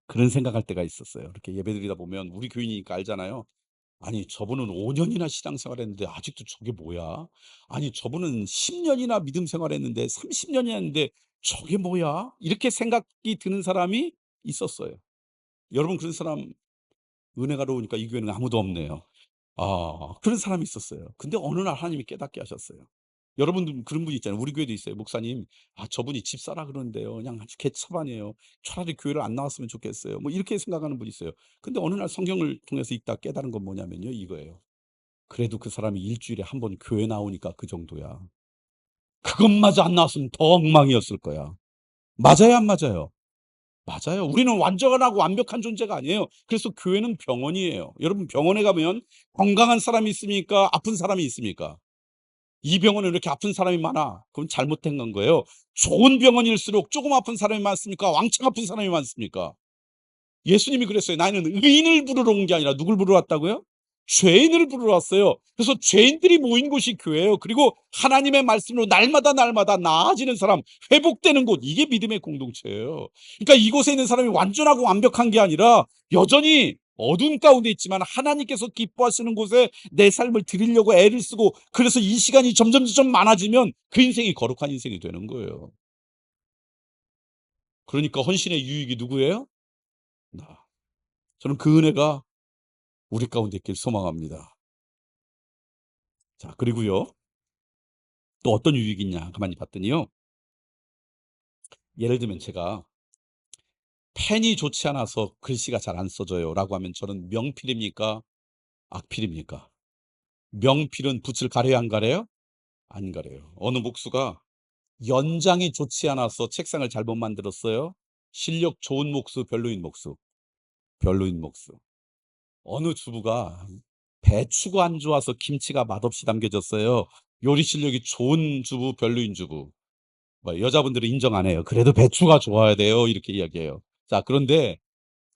그런 생각할 때가 있었어요. 이렇게 예배드리다 보면 우리 교인이니까 알잖아요. 아니 저분은 5 년이나 신앙생활했는데 아직도 저게 뭐야? 아니 저분은 10 년이나 믿음 생활했는데 30 년이나 했는데 저게 뭐야? 이렇게 생각이 드는 사람이 있었어요. 여러분 그런 사람 은혜가 오니까 이 교회는 아무도 없네요. 아 그런 사람이 있었어요. 근데 어느 날 하나님이 깨닫게 하셨어요. 여러분들 그런 분 있잖아요. 우리 교회도 있어요. 목사님, 아 저분이 집사라 그러는데요. 그냥 아주 개차반이에요. 차라리 교회를 안 나왔으면 좋겠어요. 뭐 이렇게 생각하는 분이 있어요. 근데 어느 날 성경을 통해서 읽다 깨달은 건 뭐냐면요. 이거예요. 그래도 그 사람이 일주일에 한 번 교회 나오니까 그 정도야. 그것마저 안 나왔으면 더 엉망이었을 거야. 맞아요, 안 맞아요? 맞아요. 우리는 완전하고 완벽한 존재가 아니에요. 그래서 교회는 병원이에요. 여러분 병원에 가면 건강한 사람이 있습니까? 아픈 사람이 있습니까? 이 병원에 이렇게 아픈 사람이 많아. 그건 잘못된 건 거예요. 좋은 병원일수록 조금 아픈 사람이 많습니까? 왕창 아픈 사람이 많습니까? 예수님이 그랬어요. 나는 의인을 부르러 온 게 아니라 누굴 부르러 왔다고요? 죄인을 부르러 왔어요. 그래서 죄인들이 모인 곳이 교회예요. 그리고 하나님의 말씀으로 날마다 나아지는 사람, 회복되는 곳, 이게 믿음의 공동체예요. 그러니까 이곳에 있는 사람이 완전하고 완벽한 게 아니라 여전히 어두운 가운데 있지만 하나님께서 기뻐하시는 곳에 내 삶을 드리려고 애를 쓰고, 그래서 이 시간이 점점 많아지면 그 인생이 거룩한 인생이 되는 거예요. 그러니까 헌신의 유익이 누구예요? 나. 저는 그 은혜가 우리 가운데 있길 소망합니다. 자, 그리고요. 또 어떤 유익이 있냐 가만히 봤더니요. 예를 들면 제가 펜이 좋지 않아서 글씨가 잘 안 써져요라고 하면 저는 명필입니까? 악필입니까? 명필은 붓을 가려야 안 가려요? 안 가려요. 어느 목수가 연장이 좋지 않아서 책상을 잘못 만들었어요. 실력 좋은 목수, 별로인 목수. 별로인 목수. 어느 주부가 배추가 안 좋아서 김치가 맛없이 담겨졌어요. 요리 실력이 좋은 주부, 별로인 주부. 뭐 여자분들은 인정 안 해요. "그래도 배추가 좋아야 돼요." 이렇게 이야기해요. 자, 그런데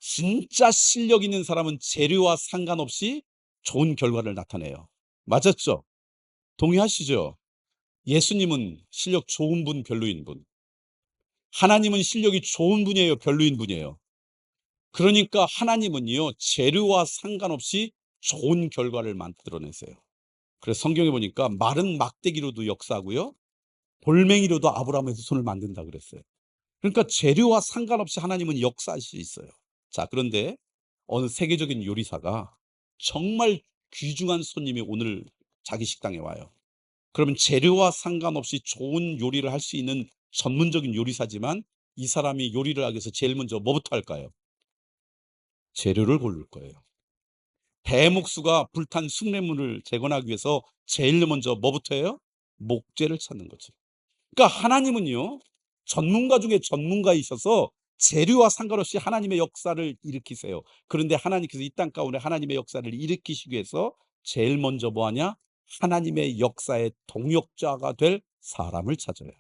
진짜 실력 있는 사람은 재료와 상관없이 좋은 결과를 나타내요. 맞았죠? 동의하시죠? 예수님은 실력 좋은 분, 별로인 분. 하나님은 실력이 좋은 분이에요, 별로인 분이에요. 그러니까 하나님은요, 재료와 상관없이 좋은 결과를 만들어내세요. 그래서 성경에 보니까 마른 막대기로도 역사하고요, 돌멩이로도 아브라함의 손을 만든다 그랬어요. 그러니까 재료와 상관없이 하나님은 역사할 수 있어요. 자, 그런데 어느 세계적인 요리사가 정말 귀중한 손님이 오늘 자기 식당에 와요. 그러면 재료와 상관없이 좋은 요리를 할 수 있는 전문적인 요리사지만 이 사람이 요리를 하기 위해서 제일 먼저 뭐부터 할까요? 재료를 고를 거예요. 대목수가 불탄 숭례문을 재건하기 위해서 제일 먼저 뭐부터 해요? 목재를 찾는 거죠. 그러니까 하나님은요, 전문가 중에 전문가이셔서 재료와 상관없이 하나님의 역사를 일으키세요. 그런데 하나님께서 이 땅 가운데 하나님의 역사를 일으키시기 위해서 제일 먼저 뭐 하냐? 하나님의 역사의 동역자가 될 사람을 찾아요.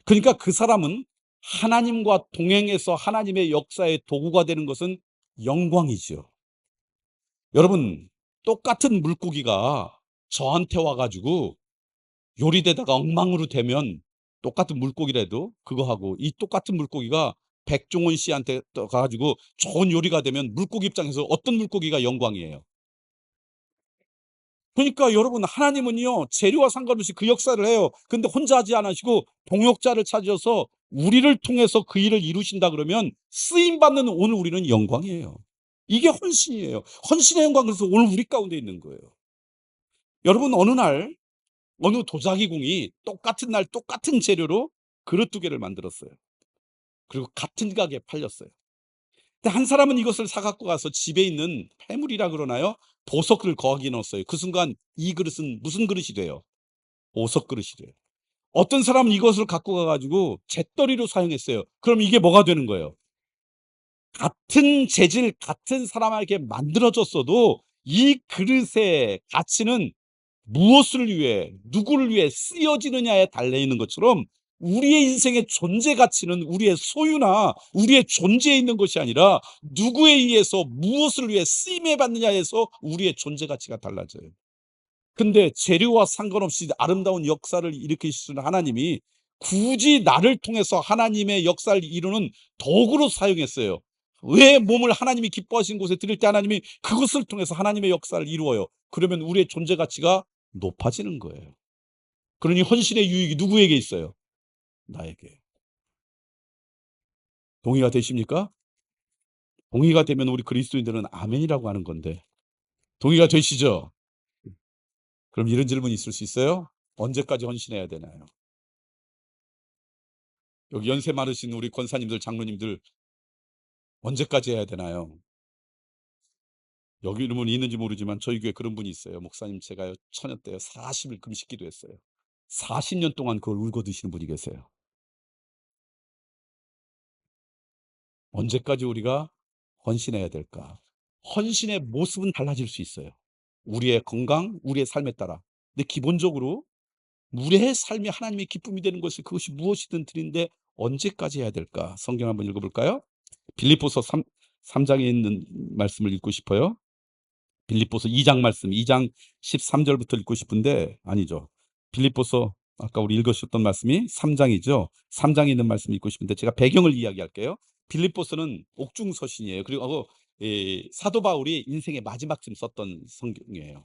그러니까 그 사람은 하나님과 동행해서 하나님의 역사의 도구가 되는 것은 영광이지요. 여러분, 똑같은 물고기가 저한테 와 가지고 요리되다가 엉망으로 되면 똑같은 물고기라도 그거 하고, 이 똑같은 물고기가 백종원 씨한테 또 가 가지고 좋은 요리가 되면 물고기 입장에서 어떤 물고기가 영광이에요. 그러니까 여러분, 하나님은요, 재료와 상관없이 그 역사를 해요. 근데 혼자 하지 않으시고 동역자를 찾으셔서 우리를 통해서 그 일을 이루신다 그러면 쓰임 받는 오늘 우리는 영광이에요. 이게 헌신이에요. 헌신의 영광, 그래서 오늘 우리 가운데 있는 거예요. 여러분, 어느 날 어느 도자기공이 똑같은 날 똑같은 재료로 그릇 두 개를 만들었어요. 그리고 같은 가게에 팔렸어요. 근데 한 사람은 이것을 사 갖고 가서 집에 있는 패물이라 그러나요? 보석을 거기에 넣었어요. 그 순간 이 그릇은 무슨 그릇이 돼요? 보석 그릇이 돼요. 어떤 사람은 이것을 갖고 가 가지고 잿더리로 사용했어요. 그럼 이게 뭐가 되는 거예요? 같은 재질, 같은 사람에게 만들어졌어도 이 그릇의 가치는 무엇을 위해, 누구를 위해 쓰여지느냐에 달려 있는 것처럼 우리의 인생의 존재 가치는 우리의 소유나 우리의 존재에 있는 것이 아니라 누구에 의해서 무엇을 위해 쓰임에 받느냐에서 우리의 존재 가치가 달라져요. 근데 재료와 상관없이 아름다운 역사를 일으키시는 하나님이 굳이 나를 통해서 하나님의 역사를 이루는 도구로 사용했어요. 왜 몸을 하나님이 기뻐하신 곳에 드릴 때 하나님이 그것을 통해서 하나님의 역사를 이루어요. 그러면 우리의 존재 가치가 높아지는 거예요. 그러니 헌신의 유익이 누구에게 있어요? 나에게. 동의가 되십니까? 동의가 되면 우리 그리스도인들은 아멘이라고 하는 건데. 동의가 되시죠? 그럼 이런 질문이 있을 수 있어요? 언제까지 헌신해야 되나요? 여기 연세 많으신 우리 권사님들, 장로님들 언제까지 해야 되나요? 여기 이런 분이 있는지 모르지만 저희 교회 그런 분이 있어요. 목사님, 제가요 처녀 때요 40일 금식 기도했어요. 40년 동안 그걸 울고 드시는 분이 계세요. 언제까지 우리가 헌신해야 될까? 헌신의 모습은 달라질 수 있어요. 우리의 건강, 우리의 삶에 따라. 근데 기본적으로 우리의 삶이 하나님의 기쁨이 되는 것이 그것이 무엇이든 드린데 언제까지 해야 될까? 성경 한번 읽어볼까요? 빌립보서 3장에 있는 말씀을 읽고 싶어요. 빌립보서 2장 말씀, 2장 13절부터 읽고 싶은데 아니죠. 빌립보서 아까 우리 읽으셨던 말씀이 3장이죠. 3장에 있는 말씀 읽고 싶은데 제가 배경을 이야기할게요. 빌립보서는 옥중서신이에요. 그리고 사도 바울이 인생의 마지막쯤 썼던 성경이에요.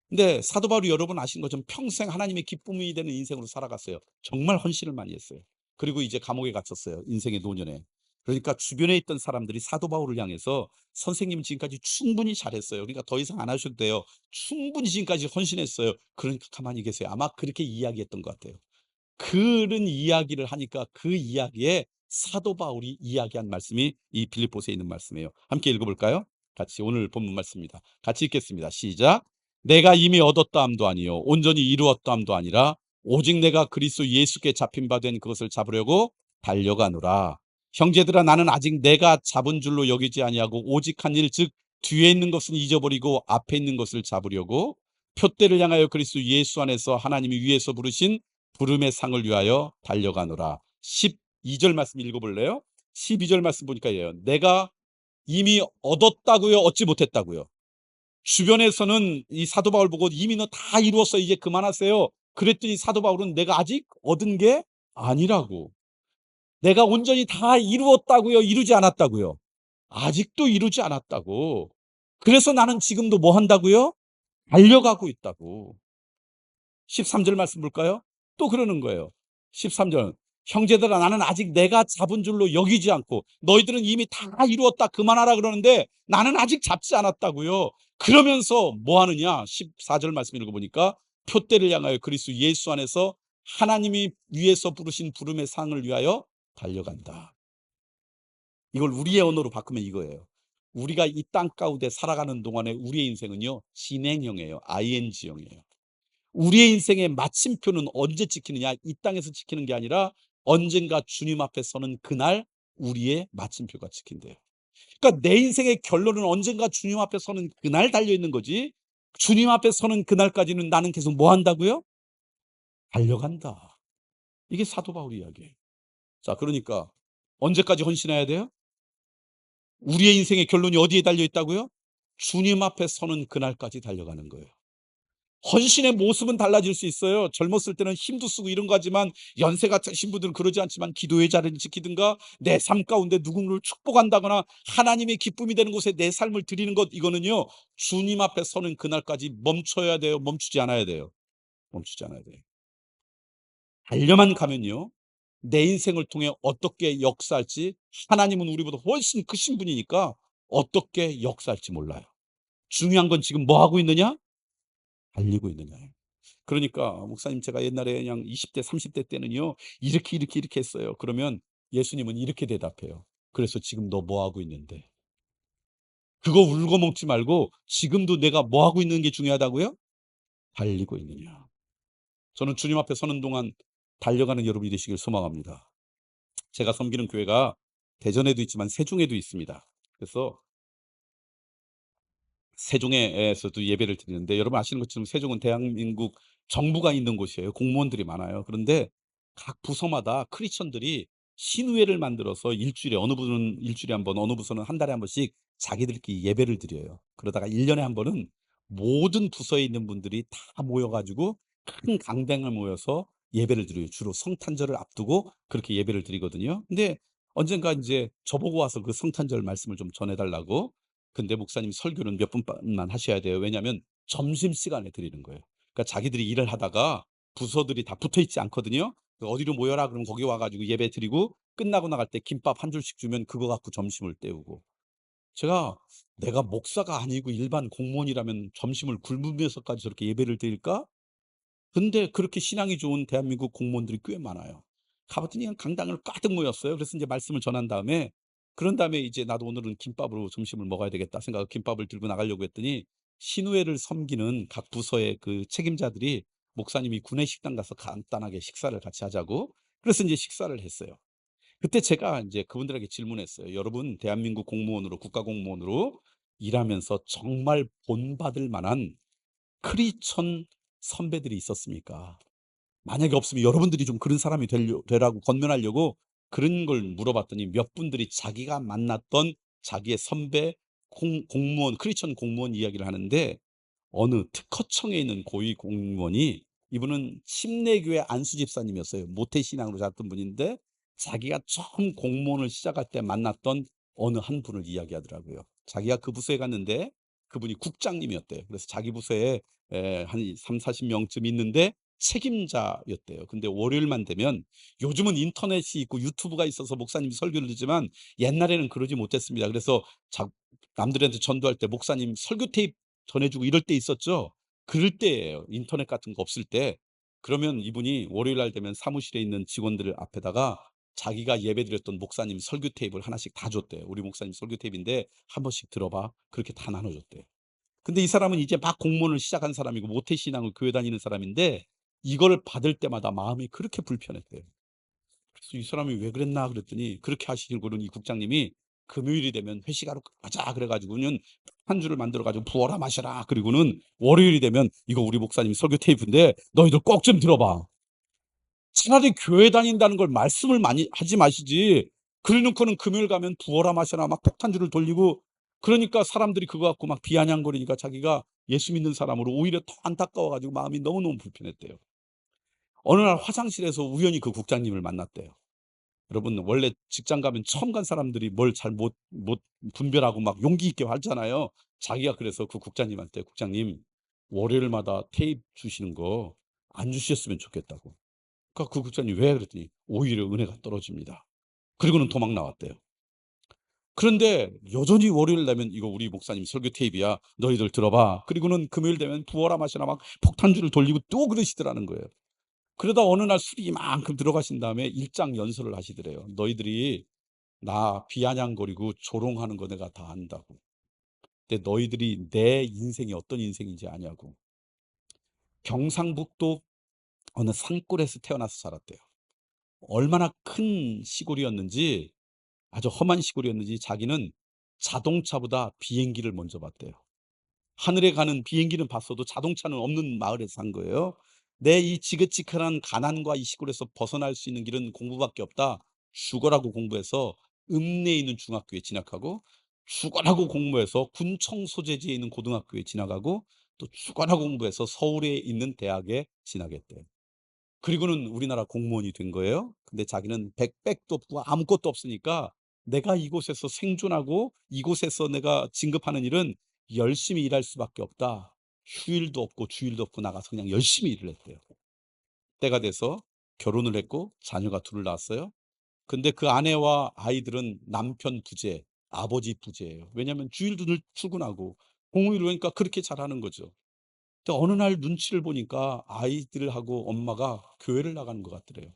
근데 사도 바울이 여러분 아시는 것처럼 평생 하나님의 기쁨이 되는 인생으로 살아갔어요. 정말 헌신을 많이 했어요. 그리고 이제 감옥에 갇혔어요. 인생의 노년에. 그러니까 주변에 있던 사람들이 사도 바울을 향해서 선생님은 지금까지 충분히 잘했어요. 그러니까 더 이상 안 하셔도 돼요. 충분히 지금까지 헌신했어요. 그러니까 가만히 계세요. 아마 그렇게 이야기했던 것 같아요. 그런 이야기를 하니까 그 이야기에 사도 바울이 이야기한 말씀이 이 빌립보서에 있는 말씀이에요. 함께 읽어볼까요? 같이 오늘 본문 말씀입니다. 같이 읽겠습니다. 시작. 내가 이미 얻었다함도 아니요 온전히 이루었다함도 아니라 오직 내가 그리스도 예수께 잡힌 바 된 그것을 잡으려고 달려가노라. 형제들아 나는 아직 내가 잡은 줄로 여기지 아니하고 오직 한 일 즉 뒤에 있는 것은 잊어버리고 앞에 있는 것을 잡으려고 표대를 향하여 그리스도 예수 안에서 하나님이 위에서 부르신 부름의 상을 위하여 달려가노라. 12절 말씀 읽어볼래요? 12절 말씀 보니까 이래요. 내가 이미 얻었다고요? 얻지 못했다고요? 주변에서는 이 사도 바울 보고 이미 너 다 이루었어. 이제 그만하세요. 그랬더니 사도 바울은 내가 아직 얻은 게 아니라고. 내가 온전히 다 이루었다고요? 이루지 않았다고요? 아직도 이루지 않았다고. 그래서 나는 지금도 뭐 한다고요? 달려가고 있다고. 13절 말씀 볼까요? 또 그러는 거예요. 13절. 형제들아 나는 아직 내가 잡은 줄로 여기지 않고 너희들은 이미 다 이루었다 그만하라 그러는데 나는 아직 잡지 않았다고요. 그러면서 뭐 하느냐? 14절 말씀 읽어보니까 표대를 향하여 그리스도 예수 안에서 하나님이 위에서 부르신 부름의 상을 위하여 달려간다. 이걸 우리의 언어로 바꾸면 이거예요. 우리가 이 땅 가운데 살아가는 동안에 우리의 인생은요. 진행형이에요. ing형이에요. 우리의 인생의 마침표는 언제 찍히느냐? 이 땅에서 찍히는 게 아니라 언젠가 주님 앞에 서는 그날 우리의 마침표가 찍힌대요. 그러니까 내 인생의 결론은 언젠가 주님 앞에 서는 그날 달려 있는 거지. 주님 앞에 서는 그날까지는 나는 계속 뭐 한다고요? 달려간다. 이게 사도 바울 이야기예요. 자, 그러니까 언제까지 헌신해야 돼요? 우리의 인생의 결론이 어디에 달려 있다고요? 주님 앞에 서는 그날까지 달려가는 거예요. 헌신의 모습은 달라질 수 있어요. 젊었을 때는 힘도 쓰고 이런 거 하지만 연세가 드신 분들은 그러지 않지만 기도의 자리를 지키든가 내 삶 가운데 누군가를 축복한다거나 하나님의 기쁨이 되는 곳에 내 삶을 드리는 것 이거는요. 주님 앞에 서는 그날까지 멈춰야 돼요. 멈추지 않아야 돼요. 멈추지 않아야 돼요. 달려만 가면요. 내 인생을 통해 어떻게 역사할지 하나님은 우리보다 훨씬 크신 분이니까 어떻게 역사할지 몰라요. 중요한 건 지금 뭐 하고 있느냐? 달리고 있느냐예요. 그러니까 목사님 제가 옛날에 그냥 20대 30대 때는요. 이렇게 했어요. 그러면 예수님은 이렇게 대답해요. 그래서 지금 너 뭐 하고 있는데? 그거 울고 먹지 말고 지금도 내가 뭐 하고 있는 게 중요하다고요? 달리고 있느냐. 저는 주님 앞에 서는 동안 달려가는 여러분이 되시길 소망합니다. 제가 섬기는 교회가 대전에도 있지만 세종에도 있습니다. 그래서 세종에서도 예배를 드리는데 여러분 아시는 것처럼 세종은 대한민국 정부가 있는 곳이에요. 공무원들이 많아요. 그런데 각 부서마다 크리스천들이 신우회를 만들어서 일주일에 어느 부서는 일주일에 한 번, 어느 부서는 한 달에 한 번씩 자기들끼리 예배를 드려요. 그러다가 1년에 한 번은 모든 부서에 있는 분들이 다 모여 가지고 큰 강당을 모여서 예배를 드려요. 주로 성탄절을 앞두고 그렇게 예배를 드리거든요. 근데 언젠가 인제 저보고 와서 그 성탄절 말씀을 좀 전해 달라고. 근데 목사님 설교는 몇 분만 하셔야 돼요. 왜냐하면 점심시간에 드리는 거예요. 그러니까 자기들이 일을 하다가 부서들이 다 붙어 있지 않거든요. 그 어디로 모여라 그러면 거기 와 가지고 예배 드리고 끝나고 나갈 때 김밥 한 줄씩 주면 그거 갖고 점심을 때우고. 제가 '내가 목사가 아니고 일반 공무원이라면 점심을 굶으면서까지 저렇게 예배를 드릴까?' 근데 그렇게 신앙이 좋은 대한민국 공무원들이 꽤 많아요. 가 봤더니 그냥 강당을 가득 모였어요. 그래서 인제 말씀을 전한 다음에 그런 다음에 이제 '나도 오늘은 김밥으로 점심을 먹어야 되겠다.' 생각하고 김밥을 들고 나가려고 했더니 신우회를 섬기는 각 부서의 그 책임자들이 목사님이 구내식당 가서 간단하게 식사를 같이 하자고 그래서 인제 식사를 했어요. 그때 제가 인제 그분들에게 질문했어요. "여러분 대한민국 공무원으로 국가공무원으로 일하면서 정말 본받을 만한 크리스천 선배들이 있었습니까? 만약에 없으면 여러분들이 좀 그런 사람이 되라고 권면하려고 그런 걸 물어봤더니 몇 분들이 자기가 만났던 자기의 선배 공무원 크리스천 공무원 이야기를 하는데 어느 특허청에 있는 고위 공무원이 이분은 침례교회 안수 집사님이었어요. 모태 신앙으로 살았던 분인데 자기가 처음 공무원을 시작할 때 만났던 어느 한 분을 이야기하더라고요. 자기가 그 부서에 갔는데 그분이 국장님이었대요. 그래서 자기 부서에 한 3-40 명쯤 있는데 책임자였대요. 근데 월요일만 되면 요즘은 인터넷이 있고 유튜브가 있어서 목사님이 설교를 듣지만 옛날에는 그러지 못했습니다. 그래서 남들한테 전도할 때 목사님 설교 테이프 전해 주고 이럴 때 있었죠. 그럴 때예요. 인터넷 같은 거 없을 때. 그러면 이분이 월요일 날 되면 사무실에 있는 직원들 앞에다가 자기가 예배드렸던 목사님 설교 테이프를 하나씩 다 줬대요. "우리 목사님 설교 테이프인데 한 번씩 들어봐." 그렇게 다 나눠 줬대요. 근데 이 사람은 이제 막 공무원을 시작한 사람이고 모태신앙을 교회 다니는 사람인데 이걸 받을 때마다 마음이 그렇게 불편했대요. 그래서 '이 사람이 왜 그랬나?' 그랬더니 그렇게 하시고는 이 국장님이 금요일이 되면 회식하러 가자 그래 가지고는 한주를 만들어 가지고 부어라 마셔라. 그리고는 월요일이 되면 "이거 우리 목사님 설교 테이프인데 너희들 꼭 좀 들어봐." 차라리 교회 다닌다는 걸 말씀을 많이 하지 마시지, 그래 놓고는 금요일 가면 부어라 마셔라 막 폭탄주를 돌리고, 그러니까 사람들이 그거 갖고 막 비아냥거리니까 자기가 예수 믿는 사람으로 오히려 더 안타까워 가지고 마음이 너무너무 불편했대요. 어느 날 화장실에서 우연히 그 국장님을 만났대요. 여러분 원래 직장 가면 처음 간 사람들이 뭘 잘 못 분별하고 막 용기 있게 하잖아요. 자기가 그래서 그 국장님한테 "국장님, 월요일마다 테이프 주시는 거 안 주셨으면 좋겠다."고. 그러니까 그 국장님 "왜?" 그랬더니 "오히려 은혜가 떨어집니다." 그리고는 도망 나왔대요. 그런데 여전히 월요일 되면 "이거 우리 목사님 설교 테이프야. 너희들 들어봐." 그리고는 금요일 되면 부어라 마셔라 막 폭탄주를 돌리고 또 그러시더라는 거예요. 그러다 어느 날 술이 이만큼 들어가신 다음에 일장 연설을 하시더래요. "너희들이 나 비아냥거리고 조롱하는 거 내가 다 안다고. 근데 너희들이 내 인생이 어떤 인생인지 아냐고." 경상북도 어느 산골에서 태어나서 자랐대요. 얼마나 큰 시골이었는지, 아주 험한 시골이었는지 자기는 자동차보다 비행기를 먼저 봤대요. 하늘에 가는 비행기는 봤어도 자동차는 없는 마을에서 산 거예요. "내 이 지긋지긋한 가난과 이 시골에서 벗어날 수 있는 길은 공부밖에 없다." 죽어라고 공부해서 읍내에 있는 중학교에 진학하고, 죽어라고 공부해서 군청 소재지에 있는 고등학교에 진학하고, 또 죽어라고 공부해서 서울에 있는 대학에 진학했대요. 그리고는 우리나라 공무원이 된 거예요. 근데 자기는 백백도 없고 아무것도 없으니까 '내가 이곳에서 생존하고 이곳에서 내가 진급하는 일은 열심히 일할 수밖에 없다.' 휴일도 없고 주일도 없고 나가서 그냥 열심히 일을 했대요. 때가 돼서 결혼을 했고 자녀가 둘을 낳았어요. 근데 그 아내와 아이들은 남편 부재, 아버지 부재예요. 왜냐하면 주일도 늘 출근하고 공휴일을 하니까 그렇게 잘하는 거죠. 근데 어느 날 눈치를 보니까 아이들하고 엄마가 교회를 나가는 것 같더래요.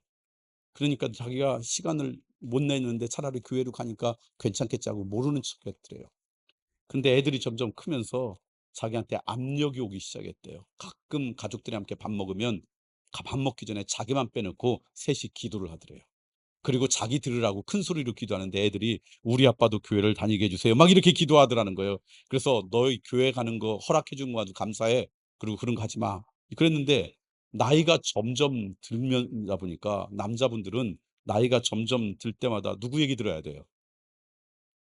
그러니까 자기가 시간을 못 내는데 차라리 교회로 가니까 괜찮겠지 하고 모르는 척했더래요. 근데 애들이 점점 크면서 자기한테 압력이 오기 시작했대요. 가끔 가족들이 함께 밥 먹으면 밥 먹기 전에 자기만 빼놓고 셋이 기도를 하더래요. 그리고 자기 들으라고 큰 소리로 기도하는데 애들이 "우리 아빠도 교회를 다니게 해 주세요." 막 이렇게 기도하더라는 거예요. 그래서 "너희 교회 가는 거 허락해 준 거 가지고 감사해. 그리고 그런 거 하지 마." 그랬는데 나이가 점점 들면다 보니까 남자분들은 나이가 점점 들 때마다 누구 얘기 들어야 돼요?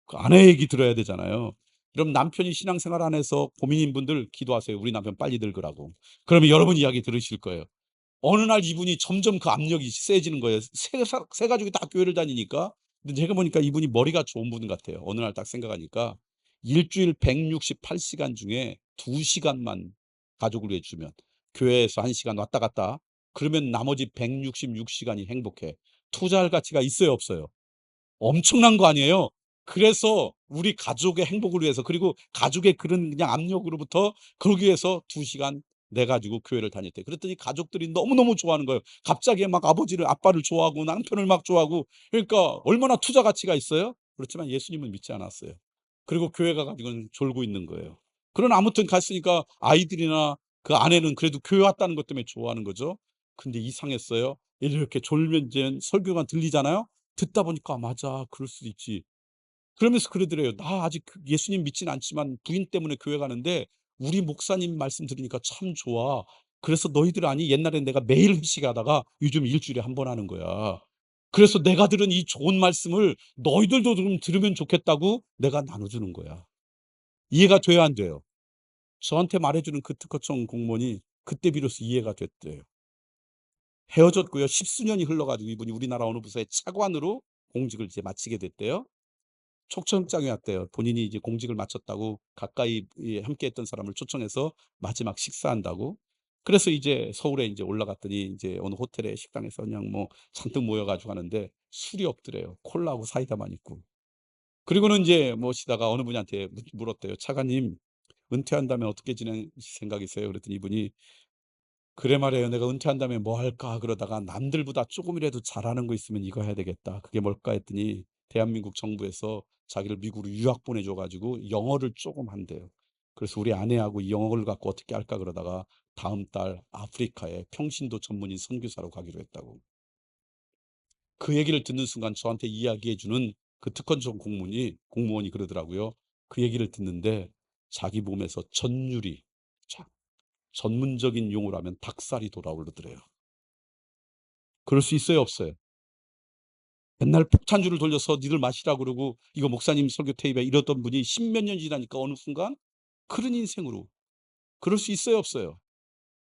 그 아내 얘기 들어야 되잖아요. 그럼 남편이 신앙생활 안 해서 고민인 분들 기도하세요. 우리 남편 빨리 늙으라고. 그러면 여러분 이야기 들으실 거예요. 어느 날 이분이 점점 그 압력이 세지는 거예요. 세 가족이 다 교회를 다니니까. 근데 제가 보니까 이분이 머리가 좋은 분 같아요. 어느 날 딱 생각하니까 일주일 168 시간 중에 2 시간만 가족을 위해 주면, 교회에서 1 시간 왔다 갔다, 그러면 나머지 166 시간이 행복해. 투자할 가치가 있어요, 없어요? 엄청난 거 아니에요? 그래서 우리 가족의 행복을 위해서, 그리고 가족의 그런 그냥 압력으로부터 그러기 위해서 2 시간 내 가지고 교회를 다녔대요. 그랬더니 가족들이 너무너무 좋아하는 거예요. 갑자기 막 아빠를 좋아하고 남편을 막 좋아하고, 그러니까 얼마나 투자 가치가 있어요? 그렇지만 예수님은 믿지 않았어요. 그리고 교회 가 가지고는 졸고 있는 거예요. 그러나 아무튼 갔으니까 아이들이나 그 아내는 그래도 교회 왔다는 것 때문에 좋아하는 거죠. 근데 이상했어요. 이렇게 졸면 이제 설교가 들리잖아요. 듣다 보니까 '아 맞아. 그럴 수도 있지.' 그러면서 그러더래요. "나 아직 예수님 믿진 않지만 부인 때문에 교회 가는데 우리 목사님 말씀 들으니까 참 좋아. 그래서 너희들 아니 옛날엔 내가 매일 회식하다가 요즘 일 주일에 한 번 하는 거야. 그래서 내가 들은 이 좋은 말씀을 너희들도 좀 들으면 좋겠다고 내가 나눠 주는 거야." 이해가 돼요, 안 돼요? 저한테 말해 주는 그 특허청 공무원이 그때 비로소 이해가 됐대요. 헤어졌고요. 십수년이 흘러 가지고 이분이 우리나라 어느 부서의 차관으로 공직을 이제 마치게 됐대요. 초청장이 왔대요. 본인이 이제 공직을 마쳤다고 가까이 함께했던 사람을 초청해서 마지막 식사한다고. 그래서 이제 서울에 이제 올라갔더니 이제 어느 호텔의 식당에서 그냥 뭐 잔뜩 모여 가지고 하는데 술이 없더래요. 콜라하고 사이다만 있고. 그리고는 인제 모시다가 어느 분한테 물었대요. "차관님, 은퇴한 다음에 어떻게 지낼 생각이세요?" 그랬더니 이분이 "그래 말이에요. 내가 은퇴한 다음에 뭐 할까?" 그러다가 '남들보다 쪼금이라도 잘하는 거 있으면 이거 해야 되겠다.' 그게 뭘까 했더니 대한민국 정부에서 자기를 미국으로 유학 보내 줘 가지고 영어를 쪼금 한대요. 그래서 "우리 아내하고 이 영어를 갖고 어떻게 할까?" 그러다가 다음 달 아프리카에 평신도 전문인 선교사로 가기로 했다고. 그 얘기를 듣는 순간 저한테 이야기해 주는 그 특권적 공무원이 그러더라고요. 그 얘기를 듣는데 자기 몸에서 전율이, 자, 전문적인 용어로 하면 닭살이 돌아오르더래요. 그럴 수 있어요, 없어요? 맨날 폭탄주를 돌려서 니들 마시라고 그러고 이거 목사님 설교 테이프에 이러던 분이 십몇 년 지나니까 어느 순간 그런 인생으로. 그럴 수 있어요, 없어요?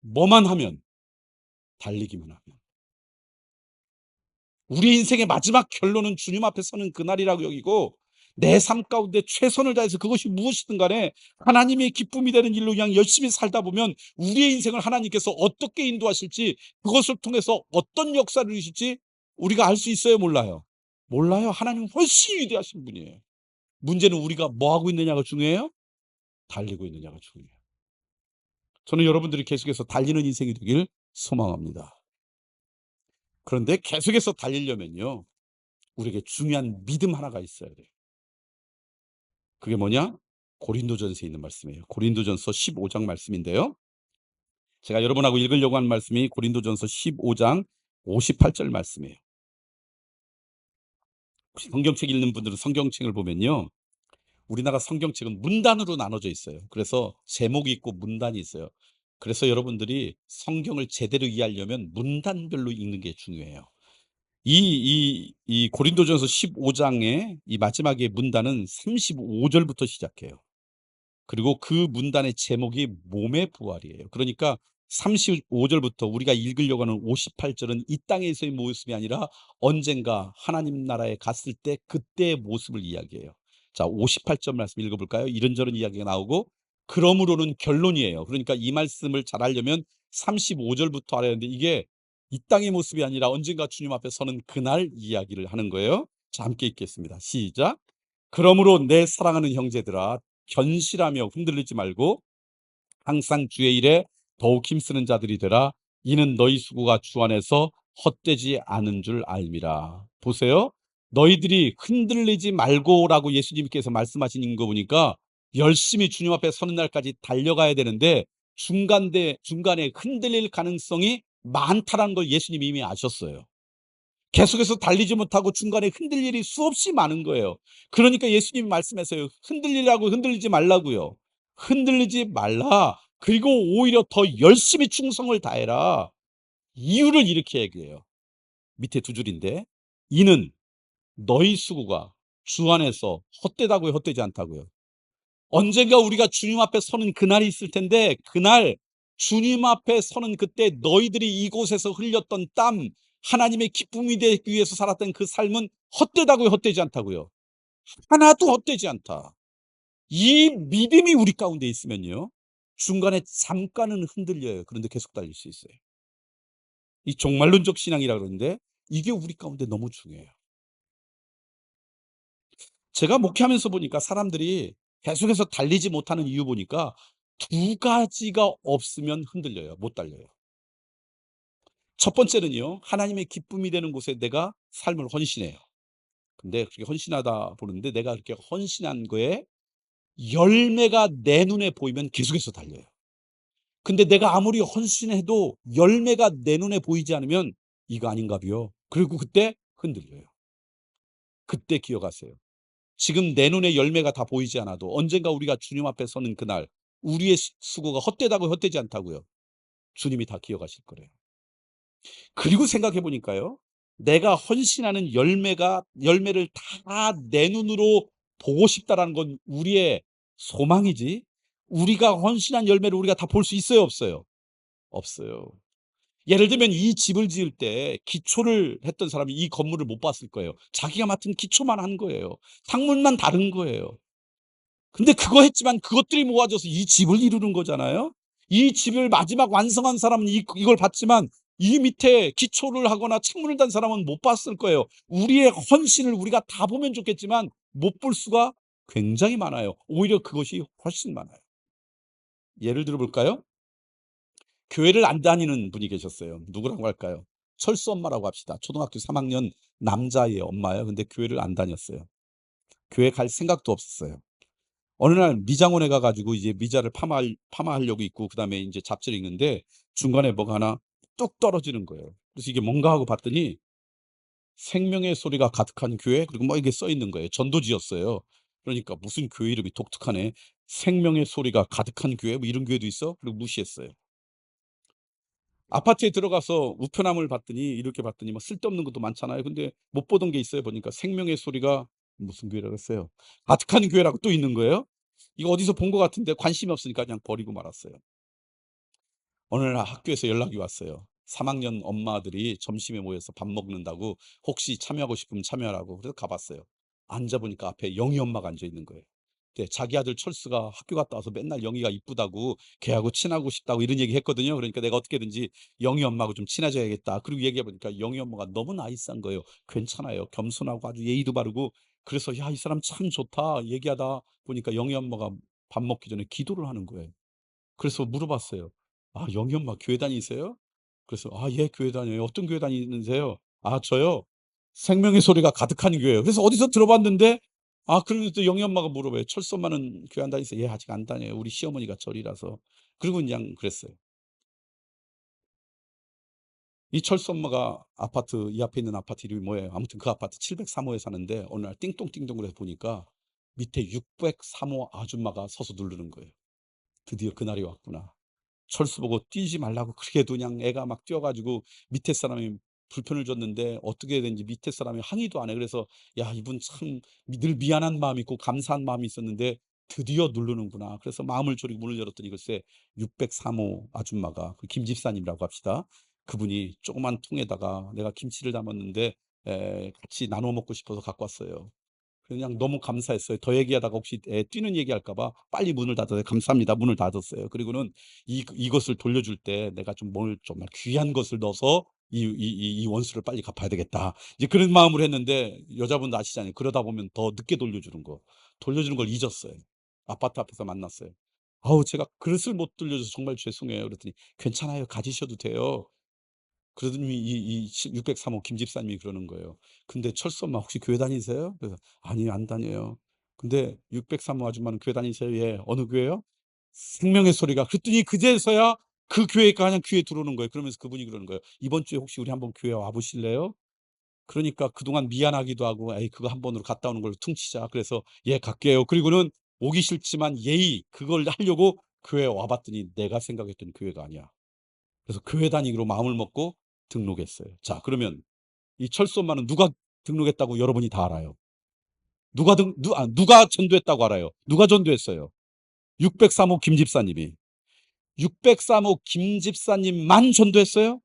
뭐만 하면, 달리기만 하면. 우리 인생의 마지막 결론은 주님 앞에 서는 그날이라고 여기고, 내 삶 가운데 최선을 다해서 그것이 무엇이든 간에 하나님의 기쁨이 되는 일로 그냥 열심히 살다 보면 우리의 인생을 하나님께서 어떻게 인도하실지, 그것을 통해서 어떤 역사를 이루실지 우리가 알 수 있어요, 몰라요? 몰라요. 하나님은 훨씬 위대하신 분이에요. 문제는 우리가 뭐 하고 있느냐가 중요해요? 달리고 있느냐가 중요해요. 저는 여러분들이 계속해서 달리는 인생이 되길 소망합니다. 그런데 계속해서 달리려면요, 우리에게 중요한 믿음 하나가 있어야 돼요. 그게 뭐냐? 고린도전서에 있는 말씀이에요. 고린도전서 15장 말씀인데요. 제가 여러분하고 읽으려고 하는 말씀이 고린도전서 15장 58절 말씀이에요. 혹시 성경책 읽는 분들은 성경책을 보면요, 우리나라 성경책은 문단으로 나눠져 있어요. 그래서 제목이 있고 문단이 있어요. 그래서 여러분들이 성경을 제대로 이해하려면 문단별로 읽는 게 중요해요. 이 고린도전서 15장의 이 마지막에 문단은 35절부터 시작해요. 그리고 그 문단의 제목이 몸의 부활이에요. 그러니까 35절부터 우리가 읽으려고 하는 58절은 이 땅에서의 모습이 아니라 언젠가 하나님 나라에 갔을 때 그때의 모습을 이야기해요. 자, 58절 말씀 읽어볼까요? 이런저런 이야기가 나오고, 그러므로는 결론이에요. 그러니까 이 말씀을 잘 하려면 35절부터 알아야 하는데, 이게 이 땅의 모습이 아니라 언젠가 주님 앞에 서는 그날 이야기를 하는 거예요. 자, 함께 읽겠습니다. 시작. 그러므로 내 사랑하는 형제들아, 견실하며 흔들리지 말고 항상 주의 일에 더욱 힘쓰는 자들이 되라. 이는 너희 수고가 주 안에서 헛되지 않은 줄 알미라. 보세요. 너희들이 흔들리지 말고라고 예수님께서 말씀하신 거 보니까 열심히 주님 앞에 서는 날까지 달려가야 되는데 중간에 흔들릴 가능성이 많다라는 걸 예수님이 이미 아셨어요. 계속해서 달리지 못하고 중간에 흔들 일이 수없이 많은 거예요. 그러니까 예수님이 말씀하세요. 흔들리라고 흔들리지 말라고요. 흔들리지 말라. 그리고 오히려 더 열심히 충성을 다해라. 이유를 이렇게 얘기해요. 밑에 두 줄인데, 이는 너희 수고가 주 안에서 헛되다고요, 헛되지 않다고요? 언젠가 우리가 주님 앞에 서는 그날이 있을 텐데, 그날 주님 앞에 서는 그때 너희들이 이곳에서 흘렸던 땀, 하나님의 기쁨이 되기 위해서 살았던 그 삶은 헛되다고요, 헛되지 않다고요? 하나도 헛되지 않다. 이 믿음이 우리 가운데 있으면요, 중간에 잠깐은 흔들려요. 그런데 계속 달릴 수 있어요. 이 종말론적 신앙이라 그러는데 이게 우리 가운데 너무 중요해요. 제가 목회하면서 보니까 사람들이 계속해서 달리지 못하는 이유 보니까 두 가지가 없으면 흔들려요. 못 달려요. 첫 번째는요, 하나님의 기쁨이 되는 곳에 내가 삶을 헌신해요. 근데 그렇게 헌신하다 보는데 내가 그렇게 헌신한 거에 열매가 내 눈에 보이면 계속해서 달려요. 근데 내가 아무리 헌신해도 열매가 내 눈에 보이지 않으면 이거 아닌가 봐요. 그리고 그때 흔들려요. 그때 기억하세요. 지금 내 눈에 열매가 다 보이지 않아도 언젠가 우리가 주님 앞에 서는 그날 우리의 수고가 헛되다고 헛되지 않다고요. 주님이 다 기억하실 거래요. 그리고 생각해 보니까요, 내가 헌신하는 열매를 다 내 눈으로 보고 싶다라는 건 우리의 소망이지, 우리가 헌신한 열매를 우리가 다 볼 수 있어요, 없어요? 없어요. 예를 들면 이 집을 지을 때 기초를 했던 사람이 이 건물을 못 봤을 거예요. 자기가 맡은 기초만 한 거예요. 상물만 다른 거예요. 근데 그거 했지만 그것들이 모아져서 이 집을 이루는 거잖아요. 이 집을 마지막 완성한 사람은 이걸 봤지만 이 밑에 기초를 하거나 창문을 단 사람은 못 봤을 거예요. 우리의 헌신을 우리가 다 보면 좋겠지만 못 볼 수가 굉장히 많아요. 오히려 그것이 훨씬 많아요. 예를 들어 볼까요? 교회를 안 다니는 분이 계셨어요. 누구라고 할까요? 철수 엄마라고 합시다. 초등학교 3학년 남자의 엄마예요. 근데 교회를 안 다녔어요. 교회 갈 생각도 없었어요. 어느 날 미장원에 가가지고 이제 미자를 파마하려고 있고, 그 다음에 이제 잡지를 읽는데 중간에 뭐가 하나 뚝 떨어지는 거예요. 그래서 이게 뭔가 하고 봤더니 생명의 소리가 가득한 교회 그리고 뭐 이게 써 있는 거예요. 전도지였어요. 그러니까 '무슨 교회 이름이 독특하네. 생명의 소리가 가득한 교회 뭐 이런 교회도 있어?' 그리고 무시했어요. 아파트에 들어가서 우편함을 봤더니 이렇게 봤더니 뭐 쓸데없는 것도 많잖아요. 근데 못 보던 게 있어요. 보니까 생명의 소리가 무슨 교회라고 했어요. 가득한 교회라고 또 있는 거예요. 이거 어디서 본 것 같은데 관심이 없으니까 그냥 버리고 말았어요. 어느 날 학교에서 연락이 왔어요. 3 학년 엄마들이 점심에 모여서 밥 먹는다고 혹시 참여하고 싶으면 참여하라고. 그래서 가 봤어요. 앉아 보니까 앞에 영희 엄마가 앉아 있는 거예요. 근데 자기 아들 철수가 학교 갔다 와서 맨날 영희가 이쁘다고 걔하고 친하고 싶다고 이런 얘기했거든요. 그러니까 내가 어떻게든지 영희 엄마하고 좀 친해져야겠다. 그리고 얘기해 보니까 영희 엄마가 너무 나이스한 거예요. 괜찮아요. 겸손하고 아주 예의도 바르고. 그래서 '야 이 사람 참 좋다.' 얘기하다 보니까 영희 엄마가 밥 먹기 전에 기도를 하는 거예요. 그래서 물어봤어요. "아 영희 엄마 교회 다니세요?" 그래서 "아 예 교회 다녀요." "어떤 교회 다니는세요?" "아 저요? 생명의 소리가 가득한 교회요." 그래서 어디서 들어봤는데 그러면 또 영희 엄마가 물어봐요. "철수 엄마는 교회 안 다니세요?" "예 아직 안 다녀요. 우리 시어머니가 절이라서." 그리고 그냥 그랬어요. 이 철수 엄마가 아파트 이 앞에 있는 아파트 이름이 뭐예요? 아무튼 그 아파트 703 호에 사는데 어느 날 띵동띵동을 해서 보니까 밑에 603호 아줌마가 서서 누르는 거예요. 드디어 그날이 왔구나. 철수 보고 뛰지 말라고 그렇게 해도 그냥 애가 막 뛰어 가지고 밑에 사람이 불편을 줬는데 어떻게 된지 밑에 사람이 항의도 안 해. 그래서 '야 이분 참 늘 미안한 마음이 있고 감사한 마음이 있었는데 드디어 누르는구나.' 그래서 마음을 졸이고 문을 열었더니 글쎄 603호 아줌마가 그 김 집사님이라고 합시다. 그분이 조그만 통에다가 내가 김치를 담았는데 같이 나눠 먹고 싶어서 갖고 왔어요. 그냥 너무 감사했어요. 더 얘기하다가 혹시 뛰는 얘기할까 봐 빨리 문을 닫아서 "감사합니다." 문을 닫았어요. 그리고는 이것을 돌려줄 때 '내가 좀 뭘 정말 귀한 것을 넣어서 이 원수를 빨리 갚아야 되겠다.' 이제 그런 마음으로 했는데 여자분도 아시잖아요. 그러다 보면 더 늦게 돌려주는 거. 돌려주는 걸 잊었어요. 아파트 앞에서 만났어요. "아우 제가 그릇을 못 돌려줘서 정말 죄송해요." 그랬더니 "괜찮아요. 가지셔도 돼요." 그러더니 이 603호 김 집사님이 그러는 거예요. "근데 철수 엄마 혹시 교회 다니세요?" 그래서 "아니요. 안 다녀요." "근데 603호 아줌마는 교회 다니세요?" "예." "어느 교회요?" 생명의 소리가. 그랬더니 그제서야 그 교회가 그냥 귀에 들어오는 거예요. 그러면서 그분이 그러는 거예요. "이번 주에 혹시 우리 한번 교회 와 보실래요?" 그러니까 그동안 미안하기도 하고 '에이 그거 한 번으로 갔다 오는 걸로 퉁치자.' 그래서 "예 갈게요." 그리고는 오기 싫지만 예의 그걸 하려고 교회에 와 봤더니 내가 생각했던 교회가 아니야. 그래서 교회 다니기로 마음을 먹고 등록했어요. 자 그러면 이 철수 엄마는 누가 등록했다고 여러분이 다 알아요. 누가 전도했다고 알아요. 누가 전도했어요. 603호 김 집사님이. 603호 김 집사님만 전도했어요?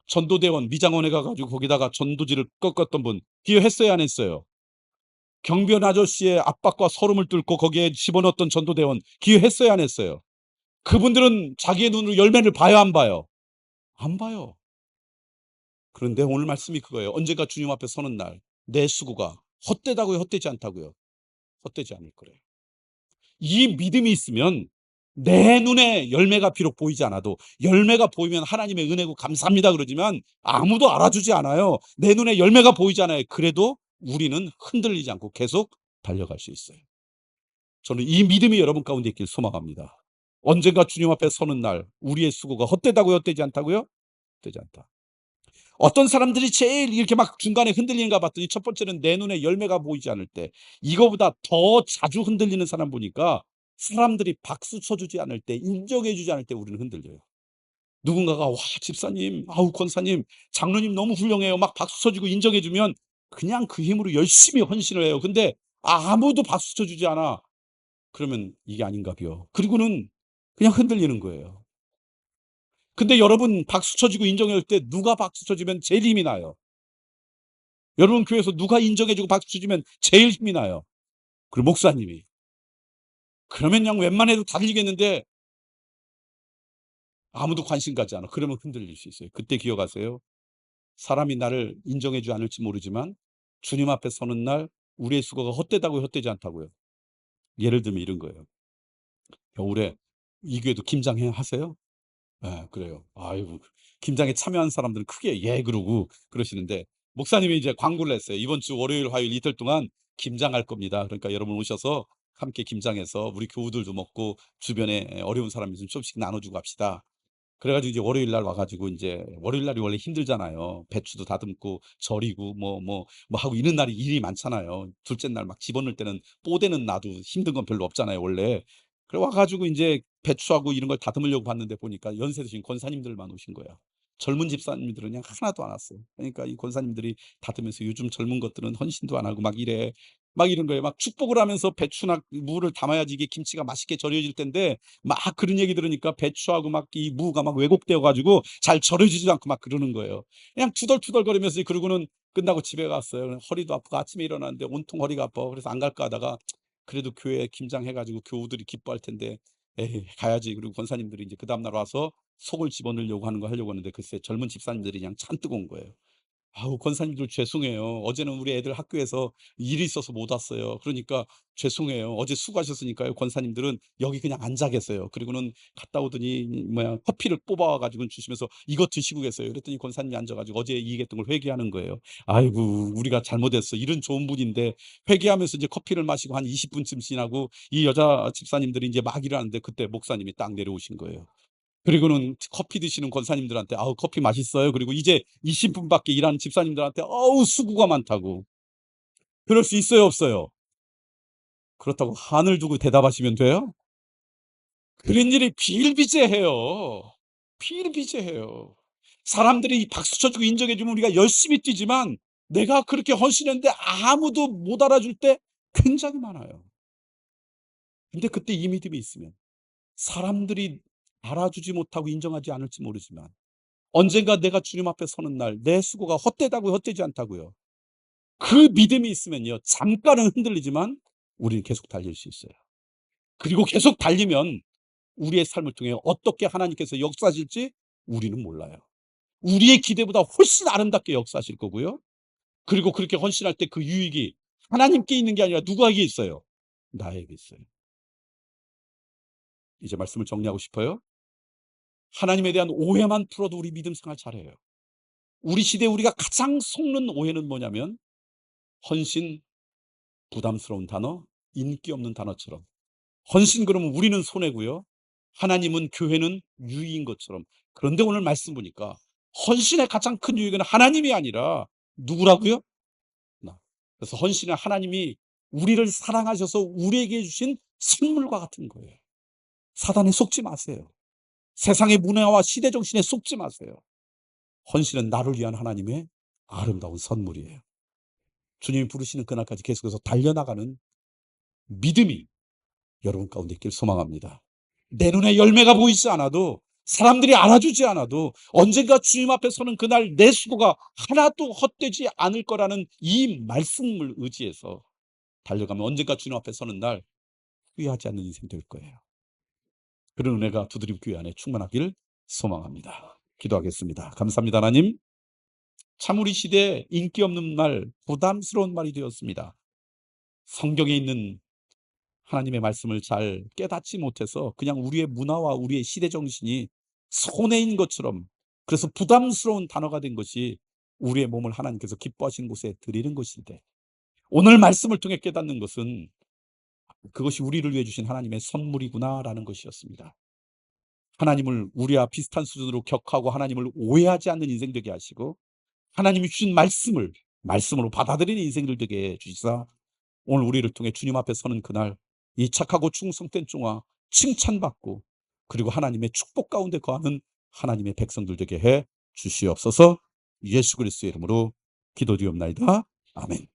전도대원 미장원에 가 가지고 거기다가 전도지를 꺾었던 분 기여했어요 안 했어요? 경비원 아저씨의 압박과 서름을 뚫고 거기에 집어넣었던 전도대원 기여했어요 안 했어요? 그분들은 자기의 눈으로 열매를 봐요 안 봐요? 안 봐요. 그런데 오늘 말씀이 그거예요. 언젠가 주님 앞에 서는 날 내 수고가 헛되다고요, 헛되지 않다고요? 헛되지 않을 거래요. 이 믿음이 있으면 내 눈에 열매가 비록 보이지 않아도 열매가 보이면 하나님의 은혜고 감사합니다 그러지만 아무도 알아주지 않아요. 내 눈에 열매가 보이지 않아요. 그래도 우리는 흔들리지 않고 계속 달려갈 수 있어요. 저는 이 믿음이 여러분 가운데 있길 소망합니다. 언젠가 주님 앞에 서는 날 우리의 수고가 헛되다고요, 헛되지 않다고요? 헛되지 않다. 어떤 사람들이 제일 이렇게 막 중간에 흔들리는가 봤더니 첫 번째는 내 눈에 열매가 보이지 않을 때 이거보다 더 자주 흔들리는 사람 보니까 사람들이 박수 쳐주지 않을 때 인정해 주지 않을 때 우리는 흔들려요. 누군가가 "와 집사님, 아우 권사님, 장로님 너무 훌륭해요." 막 박수 쳐주고 인정해 주면 그냥 그 힘으로 열심히 헌신을 해요. 근데 아무도 박수 쳐주지 않아. 그러면 이게 아닌가벼. 그리고는 그냥 흔들리는 거예요. 근데 여러분 박수 쳐주고 인정해 줄 때 누가 박수 쳐주면 제일 힘이 나요? 여러분 교회에서 누가 인정해 주고 박수 주면 제일 힘이 나요? 그 목사님이. 그러면 그냥 웬만해도 달리겠는데 아무도 관심 갖지 않아. 그러면 흔들릴 수 있어요. 그때 기억하세요. 사람이 나를 인정해 주지 않을지 모르지만 주님 앞에 서는 날 우리의 수고가 헛되다고요, 헛되지 않다고요? 예를 들면 이런 거예요. 겨울에 이 교회도 김장회 하세요? 예 그래요. 아이고 김장에 참여한 사람들은 크게 "예." 그러고 그러시는데 목사님이 이제 광고를 했어요. "이번 주 월요일, 화요일 이틀 동안 김장할 겁니다. 그러니까 여러분 오셔서 함께 김장해서 우리 교우들도 먹고 주변에 어려운 사람 있으면 좀씩 나눠 주고 합시다." 그래 가지고 이제 월요일 날 와 가지고 인제 월요일 날이 원래 힘들잖아요. 배추도 다듬고 절이고 뭐 하고 이런 날이 일이 많잖아요. 둘째 날 막 집어넣을 때는 뽀대는 놔도 힘든 건 별로 없잖아요 원래. 그래 와 가지고 인제 배추하고 이런 걸 다듬으려고 봤는데 보니까 연세 드신 권사님들만 오신 거야. 젊은 집사님들은 그냥 하나도 안 왔어요. 그러니까 이 권사님들이 다투면서 "요즘 젊은 것들은 헌신도 안 하고 막 이래." 막 이런 거예요. 막 축복을 하면서 배추나 무를 담아야지 이게 김치가 맛있게 절여질 텐데 막 그런 얘기 들으니까 배추하고 막 이 무가 막 왜곡되어 가지고 잘 절여지지도 않고 막 그러는 거예요. 그냥 투덜투덜거리면서 그러고는 끝나고 집에 갔어요. 허리도 아프고 아침에 일어났는데 온통 허리가 아파. 그래서 안 갈까 하다가 그래도 교회에 김장해 가지고 교우들이 기뻐할 텐데 '에이 가야지.' 그리고 권사님들이 인제 그다음 날 와서 속을 집어넣으려고 하는 거 하려고 하는데 글쎄 젊은 집사님들이 그냥 잔뜩 온 거예요. 아우 권사님들 죄송해요. 어제는 우리 애들 학교에서 일이 있어서 못 왔어요. 그러니까 죄송해요. 어제 수고하셨으니까요. 권사님들은 여기 그냥 앉아 계세요. 그리고는 갔다 오더니 커피를 뽑아 와 가지고 주시면서 "이거 드시고 계세요." 그랬더니 권사님이 앉아 가지고 어제 얘기했던 걸 회개하는 거예요. "아이고 우리가 잘못했어. 이런 좋은 분인데." 회개하면서 이제 커피를 마시고 한 20 분쯤 지나고 이 여자 집사님들이 인제 막 일하는데 그때 목사님이 딱 내려오신 거예요. 그리고는 커피 드시는 권사님들한테 "아우 커피 맛있어요." 그리고 이제 20 분밖에 일하는 집사님들한테 어우 수고가 많다고. 그럴 수 있어요, 없어요? 그렇다고 한을 두고 대답하시면 돼요? 그런 일이 비일비재해요. 비일비재해요. 사람들이 박수 쳐 주고 인정해 주면 우리가 열심히 뛰지만 내가 그렇게 헌신했는데 아무도 못 알아줄 때 굉장히 많아요. 근데 그때 이 믿음이 있으면 사람들이 알아주지 못하고 인정하지 않을지 모르지만 언젠가 내가 주님 앞에 서는 날 내 수고가 헛되다고 헛되지 않다고요. 그 믿음이 있으면요. 잠깐은 흔들리지만 우리는 계속 달릴 수 있어요. 그리고 계속 달리면 우리의 삶을 통해 어떻게 하나님께서 역사하실지 우리는 몰라요. 우리의 기대보다 훨씬 아름답게 역사하실 거고요. 그리고 그렇게 헌신할 때 그 유익이 하나님께 있는 게 아니라 누구에게 있어요? 나에게 있어요. 이제 말씀을 정리하고 싶어요. 하나님에 대한 오해만 풀어도 우리 믿음 생활 잘해요. 우리 시대에 우리가 가장 속는 오해는 뭐냐면 헌신, 부담스러운 단어, 인기 없는 단어처럼. 헌신 그러면 우리는 손해고요. 하나님은 교회는 유익인 것처럼. 그런데 오늘 말씀 보니까 헌신의 가장 큰 유익은 하나님이 아니라 누구라고요? 나. 그래서 헌신은 하나님이 우리를 사랑하셔서 우리에게 주신 선물과 같은 거예요. 사단에 속지 마세요. 세상의 문화와 시대 정신에 속지 마세요. 헌신은 나를 위한 하나님의 아름다운 선물이에요. 주님이 부르시는 그날까지 계속해서 달려나가는 믿음이 여러분 가운데 있길 소망합니다. 내 눈에 열매가 보이지 않아도 사람들이 알아주지 않아도 언젠가 주님 앞에 서는 그날 내 수고가 하나도 헛되지 않을 거라는 이 말씀을 의지해서 달려가면 언젠가 주님 앞에 서는 날 후회하지 않는 인생 될 거예요. 그런 은혜가 두드림 교회 안에 충만하기를 소망합니다. 기도하겠습니다. 감사합니다. 하나님. 참 우리 시대에 인기 없는 말, 부담스러운 말이 되었습니다. 성경에 있는 하나님의 말씀을 잘 깨닫지 못해서 그냥 우리의 문화와 우리의 시대 정신이 손해인 것처럼, 그래서 부담스러운 단어가 된 것이 우리의 몸을 하나님께서 기뻐하시는 곳에 드리는 것인데, 오늘 말씀을 통해 깨닫는 것은 그것이 우리를 위해 주신 하나님의 선물이구나라는 것이었습니다. 하나님을 우리와 비슷한 수준으로 격하고 하나님을 오해하지 않는 인생 되게 하시고, 하나님이 주신 말씀을 말씀으로 받아들이는 인생들 되게 해 주시사 오늘 우리를 통해 주님 앞에 서는 그날 이 착하고 충성된 종아 칭찬받고 그리고 하나님의 축복 가운데 거하는 하나님의 백성들 되게 해 주시옵소서. 예수 그리스도의 이름으로 기도드리옵나이다. 아멘.